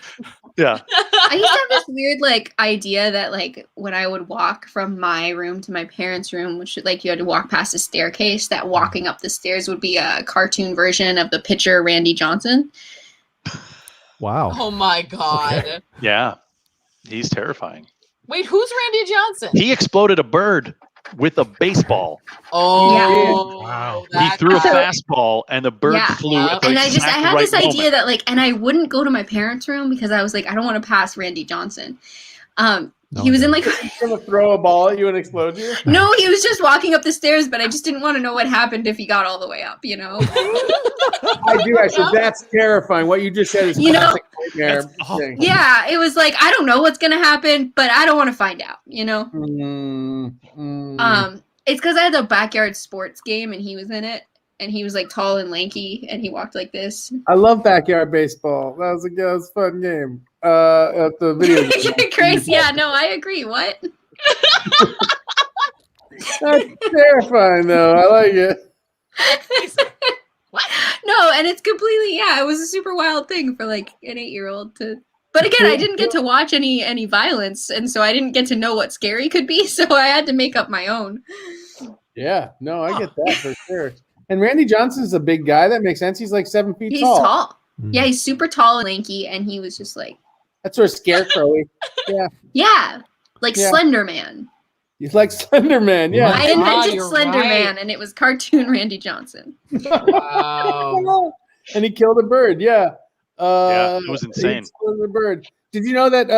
Yeah. I used to have this weird idea that when I would walk from my room to my parents' room, which you had to walk past a staircase, that walking up the stairs would be a cartoon version of the pitcher Randy Johnson. Wow. Oh my god. Okay. Yeah. He's terrifying. Wait, who's Randy Johnson? He exploded a bird with a baseball. Oh, wow. He threw a fastball and the bird flew at the and I had this right idea moment. that and I wouldn't go to my parents' room because I was I don't want to pass Randy Johnson. He was in He's gonna throw a ball at you and explode you? No, he was just walking up the stairs, but I just didn't want to know what happened if he got all the way up, I do actually. That's terrifying. What you just said is classic nightmare thing. Yeah, it was I don't know what's gonna happen, but I don't want to find out, It's because I had the backyard sports game and he was in it. and he was like tall and lanky, and he walked like this. I love backyard baseball. That was a fun game. At the video game. Grace, yeah, no, I agree. What? That's terrifying, though. I like it. What? No, and it's completely, yeah, it was a super wild thing for like an 8-year-old to. But again, I didn't get to watch any violence, and so I didn't get to know what scary could be, so I had to make up my own. Yeah, no, I get that for sure. And Randy Johnson's a big guy. That makes sense. He's like 7 feet He's tall. tall. Yeah, he's super tall and lanky, and he was just like. That's sort of scarecrowy. Yeah. Yeah, like Yeah. Slender Man. He's like Slender Man. Yeah. I invented you're Slender right. Man, and it was cartoon Randy Johnson. Wow. And he killed a bird. Yeah. Yeah, it was insane. He killed a bird. Did you know that?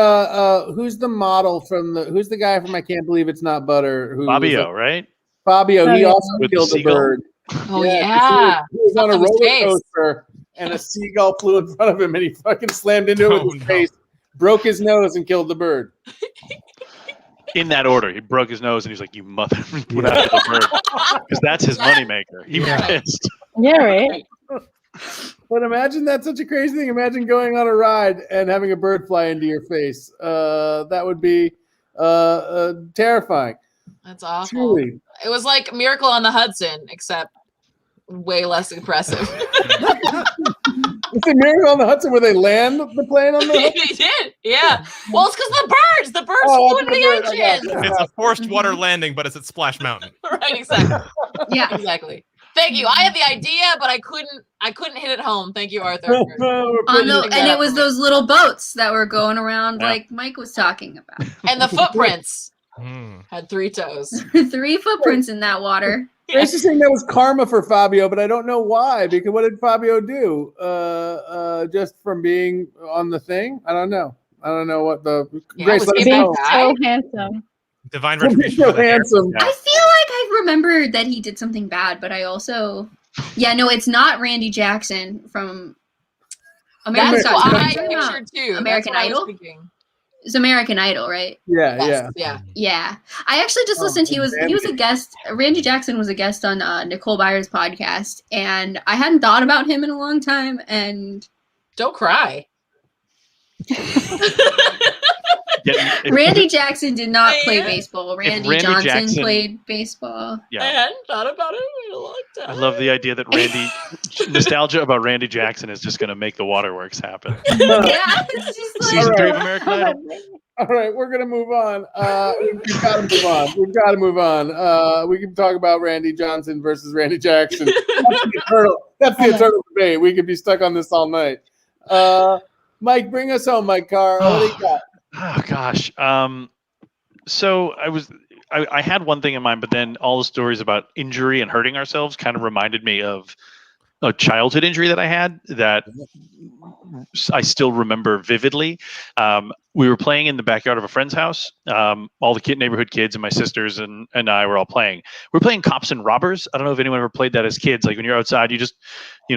Who's the model who's the guy from I Can't Believe It's Not Butter? Fabio, right? Fabio. He also With the killed a seagull? bird. Oh Yeah, yeah. He was on a Up in his roller face. coaster, and a seagull flew in front of him, and he fucking slammed into it Oh, with his no. face, broke his nose, and killed the bird. In that order, he broke his nose and he's like, "You mother!" Went after the bird because that's his moneymaker. He was Yeah. pissed. Yeah, right. But imagine that's such a crazy thing. Imagine going on a ride and having a bird fly into your face. That would be terrifying. That's awful. Truly. It was like Miracle on the Hudson, except way less impressive. It's a Miracle on the Hudson where they land the plane on the They Hudson. did, yeah. Well, it's because the birds Oh, flew into the the bird, I got ocean. you. It's a forced water landing, but it's at Splash Mountain. Right, exactly, Yeah. exactly. Thank you. I had the idea, but I couldn't hit it home. Thank you, Arthur. And it was those little boats that were going around, Yeah. like Mike was talking about. And the footprints Hmm. had 3 toes. 3 footprints in that water. Grace is saying that was karma for Fabio, but I don't know why. Because what did Fabio do? Just from being on the thing? I don't know. I don't know what the Yeah, Grace. was Let he us being know. So handsome. Divine He's retribution. so for the hair. handsome. Yeah. I feel like I remember that he did something bad, but I also, yeah, no, it's not Randy Jackson from American That's Idol. what I Are you talking about- pictured too. American That's what I was Idol? thinking. It's American Idol, right? Yeah, Yes, yeah. Yeah, I actually just Oh, listened. He was a guest. Randy Jackson was a guest on Nicole Byer's podcast, and I hadn't thought about him in a long time. And Don't cry. Randy Jackson did not play Yeah. baseball. Randy, Randy Johnson Jackson- played baseball. Yeah. I hadn't thought about it in a long time. I love the idea that nostalgia about Randy Jackson is just going to make the waterworks happen. Yeah, it's just like, Season All 3 right. of American Idol. All right, we're gonna move on. We've got to move on. We've got to move on. We can talk about Randy Johnson versus Randy Jackson. That's the eternal debate. We could be stuck on this all night. Mike, bring us home, Mike Carr. What do you got? Oh gosh. So I had one thing in mind, but then all the stories about injury and hurting ourselves kind of reminded me of a childhood injury that I had that I still remember vividly. We were playing in the backyard of a friend's house. All the neighborhood kids and my sisters and I were all playing. We're playing cops and robbers. I don't know if anyone ever played that as kids. Like when you're outside, you just,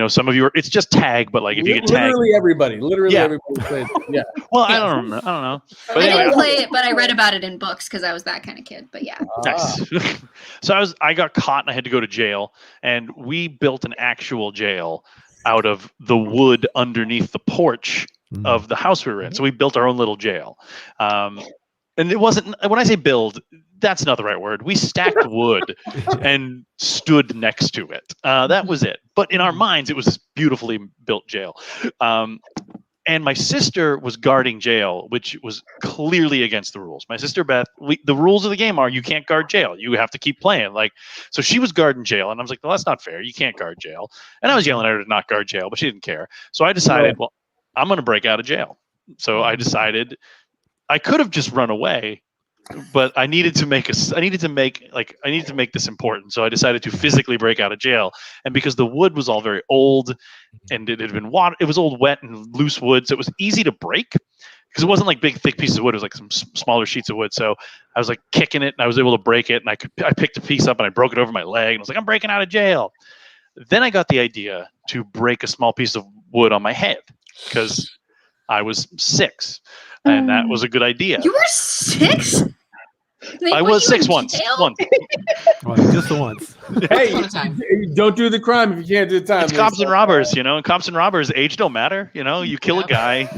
some of you it's just tag, but like if you get tagged. Literally everybody Yeah. everybody plays. Yeah. Well, I don't know. But I anyway, didn't play it, but I read about it in books because I was that kind of kid. But yeah, Nice. So I got caught and I had to go to jail, and we built an actual jail out of the wood underneath the porch of the house we were in. So we built our own little jail. And it wasn't, when I say build, that's not the right word. We stacked wood and stood next to it. That was it. But in our minds, it was this beautifully built jail. And my sister was guarding jail, which was clearly against the rules. My sister Beth, the rules of the game are you can't guard jail. You have to keep playing. So she was guarding jail, and I was like, well, that's not fair. You can't guard jail. And I was yelling at her to not guard jail, but she didn't care. So I decided, well, I'm going to break out of jail. So I decided I could have just run away, but I needed to make this important. So I decided to physically break out of jail. And because the wood was all very old and it had been it was old, wet and loose wood. So it was easy to break because it wasn't like big, thick pieces of wood. It was like some smaller sheets of wood. So I was like kicking it and I was able to break it. And I picked a piece up and I broke it over my leg and I was like, I'm breaking out of jail. Then I got the idea to break a small piece of wood on my head because I was 6 and that was a good idea. you were 6. They I put was you in 6 once. jail? Once. Well, just the once. Hey, All the time. don't do the crime if you can't do the time. It's cops and robbers, you know. And cops and robbers, age don't matter. You know, you kill a Yep. guy,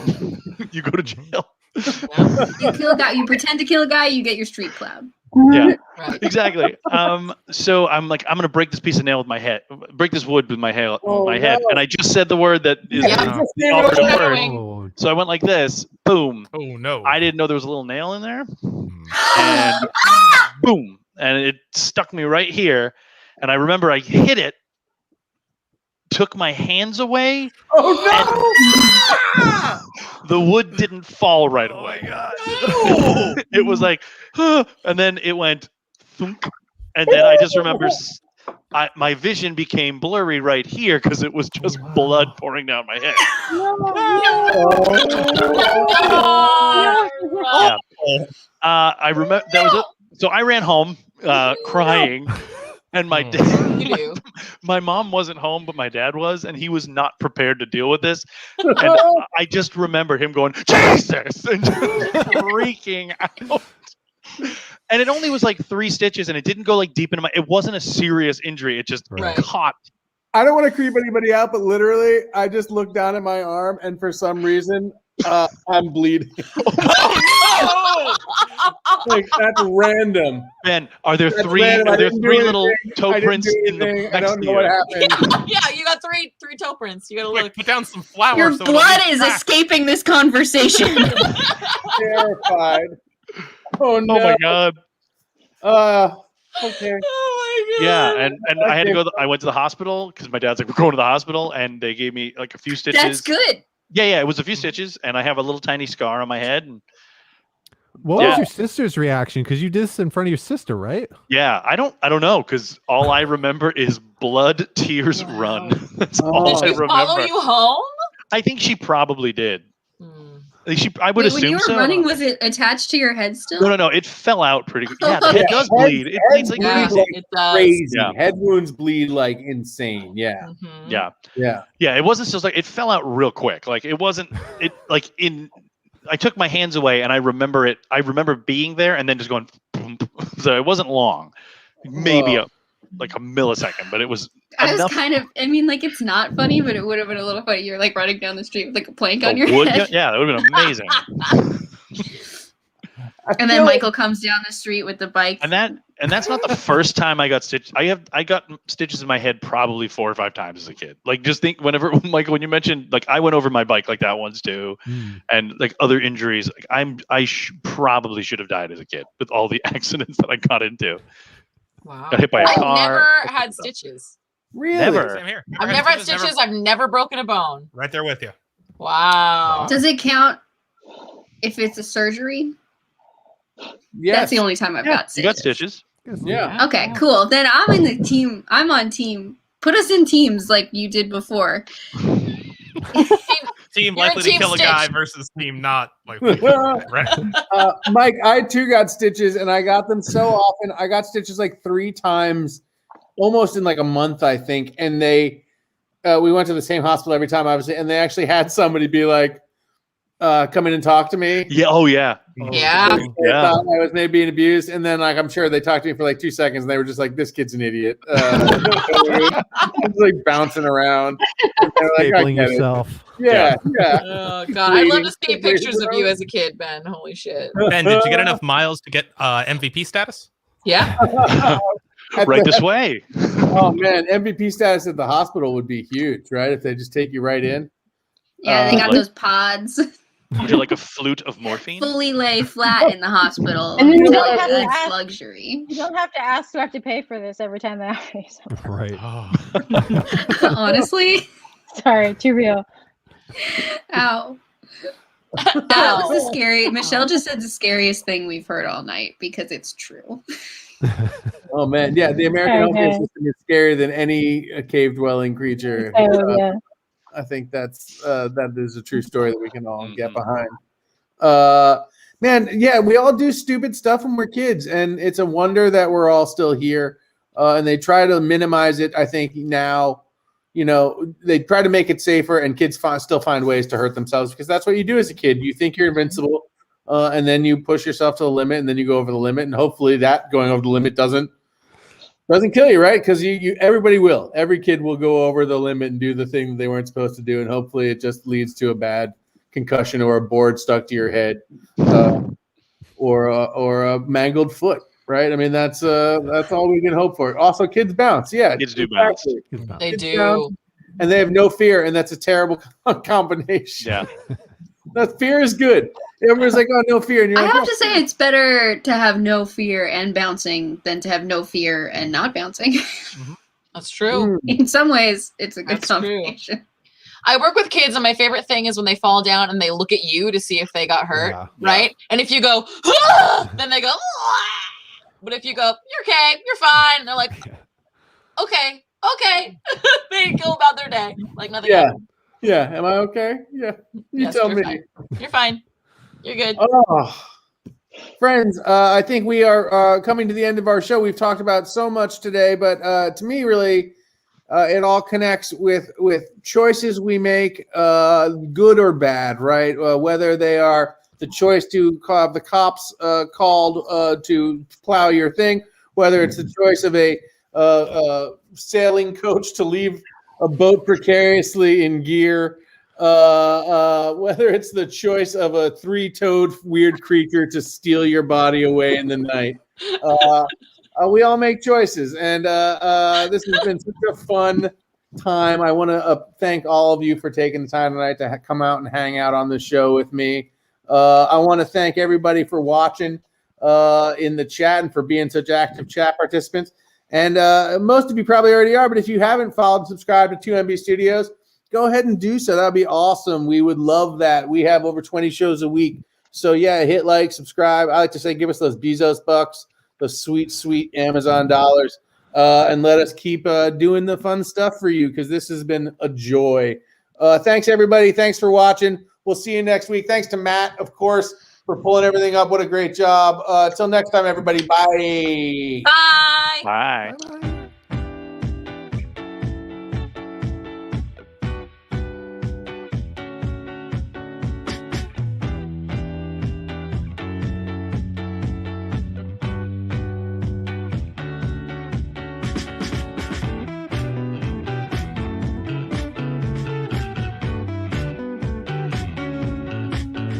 you go to jail. Yeah. You kill a guy. You pretend to kill a guy. You get your street plowed. Yeah. Right. Exactly. So I'm like, I'm gonna break this piece of nail with my head, break this wood with my head, Oh, head, no. and I just said the word that is Yeah. the Just gave it operative away. word. Foreshadowing. Oh, So I went like this, boom. Oh no. I didn't know there was a little nail in there, mm. and boom, and it stuck me right here. And I remember I hit it, took my hands away. Oh The wood didn't fall right away. It was like, and then it went, thunk, and then I just remember my vision became blurry right here because it was just blood pouring down my head. Oh, Yeah. I remember that was it. So I ran home crying, and my dad, you do. my mom wasn't home, but my dad was, and he was not prepared to deal with this. And I just remember him going, Jesus, and just freaking out. And it only was like 3 stitches, and it didn't go like deep into it wasn't a serious injury. It just Right. caught. I don't want to creep anybody out, but literally, I just looked down at my arm, and for some reason, I'm bleeding. Like that's random. Ben, are there That's three? random. I Are there didn't do 3 little anything. toe I didn't prints do in the anything. I next don't to know what you? happened. Yeah, you got three toe prints. You got to Quick, look. put down some flour. Your so it'll blood be is cracked. escaping this conversation. Terrified. Oh no. Oh my god. Okay. Oh my Yeah, god. and I had to go. I went to the hospital because my dad's like, we're going to the hospital, and they gave me like a few stitches. That's good. Yeah, it was a few stitches, and I have a little tiny scar on my head. And What Yeah. was your sister's reaction? Because you did this in front of your sister, right? yeah, I don't know because all I remember is blood, tears, Wow. run. That's Oh. all Did I she follow remember. you home? I think she probably did. Hmm. I would Wait, when assume you were so. running, was it attached to your head still? No, it fell out pretty good. Yeah, the head does Head- bleed. It bleeds like head Yeah, bleeds crazy. it does. Crazy. Yeah. Head wounds bleed like insane. Yeah. Mhm. Yeah. Yeah. It wasn't just like it fell out real quick. Like it wasn't. It like in. I took my hands away and I remember it. I remember being there and then just going. Boom, boom. So it wasn't long, maybe Whoa. like a millisecond, but it was I was enough. kind of, I mean, like, it's not funny, but it would have been a little funny. You're like running down the street with like a plank on your wood, head. yeah, that would have been amazing. And then Michael comes down the street with the bike. and that's not the first time I got stitched. I got stitches in my head probably 4 or 5 times as a kid. Like just think whenever Michael, when you mentioned like I went over my bike like that once too, and like other injuries. Like I probably should have died as a kid with all the accidents that I got into. Wow. Got hit by a I've car. never all had that stuff. stitches. Really? Never. Same here. I've never had stitches. I've never broken a bone. Right there with you. Wow. Does it count if it's a surgery? Yes. That's the only time I've Yeah, got you got stitches. stitches. Yeah. Okay, Yeah. cool. Then I'm in the team. I'm on team. Put us in teams like you did before. Team You're likely Team to kill a guy Stitch. versus team not likely to kill a guy, right? Mike, I too got stitches, and I got them so often. I got stitches like 3 times, almost in like a month, I think. And they, we went to the same hospital every time, obviously, and they actually had somebody be like, come in and talk to me. Yeah. Oh yeah. Yeah. They Yeah. thought I was maybe being abused, and then like I'm sure they talked to me for like 2 seconds, and they were just like, "This kid's an idiot." It's like bouncing around. And they're like, "I Stapling get it." yourself. Yeah, yeah. Oh god, I'd love to see pictures of you as a kid, Ben. Holy shit. Ben, did you get enough miles to get MVP status? Yeah. At Right the- this way. Oh man, MVP status at the hospital would be huge, right? If they just take you right in. Yeah, they got Like- those pods. Would you like a flute of morphine? Fully lay flat in the hospital. And then you until don't have to it's ask- luxury. You don't have to ask, do I have to pay for this every time that happens? Right. Honestly, Sorry, too real. ow. That was the scary. Michelle just said the scariest thing we've heard all night because it's true. Oh man, yeah, the American Okay. healthcare system is scarier than any cave dwelling creature. So, yeah. I think that is a true story that we can all get Mhm. behind. Man, yeah, we all do stupid stuff when we're kids, and it's a wonder that we're all still here. And they try to minimize it. I think now, they try to make it safer, and kids still find ways to hurt themselves because that's what you do as a kid. You think you're invincible, and then you push yourself to the limit, and then you go over the limit, and hopefully that going over the limit doesn't kill you, right? Because everybody will. Every kid will go over the limit and do the thing that they weren't supposed to do, and hopefully it just leads to a bad concussion or a board stuck to your head, or a mangled foot, right? I mean, that's all we can hope for. Also, kids bounce. Yeah, Kids do bounce. They Kids do. bounce, and they have no fear, and that's a terrible combination. Yeah. That fear is good. Everyone's like, oh, no fear. And you're I like, have oh, to say it's better to have no fear and bouncing than to have no fear and not bouncing. That's true. In some ways, it's a good That's true. combination. I work with kids, and my favorite thing is when they fall down and they look at you to see if they got hurt, Yeah. right? And if you go, "Ah!" then they go, "Ah!" But if you go, you're okay, you're fine, they're like, okay. They go about their day like nothing yeah, happened. yeah. Am I okay? Yeah, you Yes, tell you're me. fine. You're fine. You're good. Oh, friends, I think we are coming to the end of our show. We've talked about so much today, but to me, really, it all connects with choices we make, good or bad, right? Whether they are the choice to have the cops called to plow your thing, whether it's the choice of a sailing coach to leave a boat precariously in gear, whether it's the choice of a three-toed weird creature to steal your body away in the night. We all make choices, and this has been such a fun time. I want to thank all of you for taking the time tonight to come out and hang out on the show with me. I want to thank everybody for watching in the chat and for being such active chat participants. And most of you probably already are, but if you haven't followed and subscribed to 2MB Studios, go ahead and do so. That would be awesome. We would love that. We have over 20 shows a week. So, yeah, hit like, subscribe. I like to say give us those Bezos bucks, those sweet, sweet Amazon dollars, and let us keep doing the fun stuff for you, because this has been a joy. Thanks, everybody. Thanks for watching. We'll see you next week. Thanks to Matt, of course, for pulling everything up. What a great job. Till next time, everybody. Bye. Bye. Bye. Bye-bye.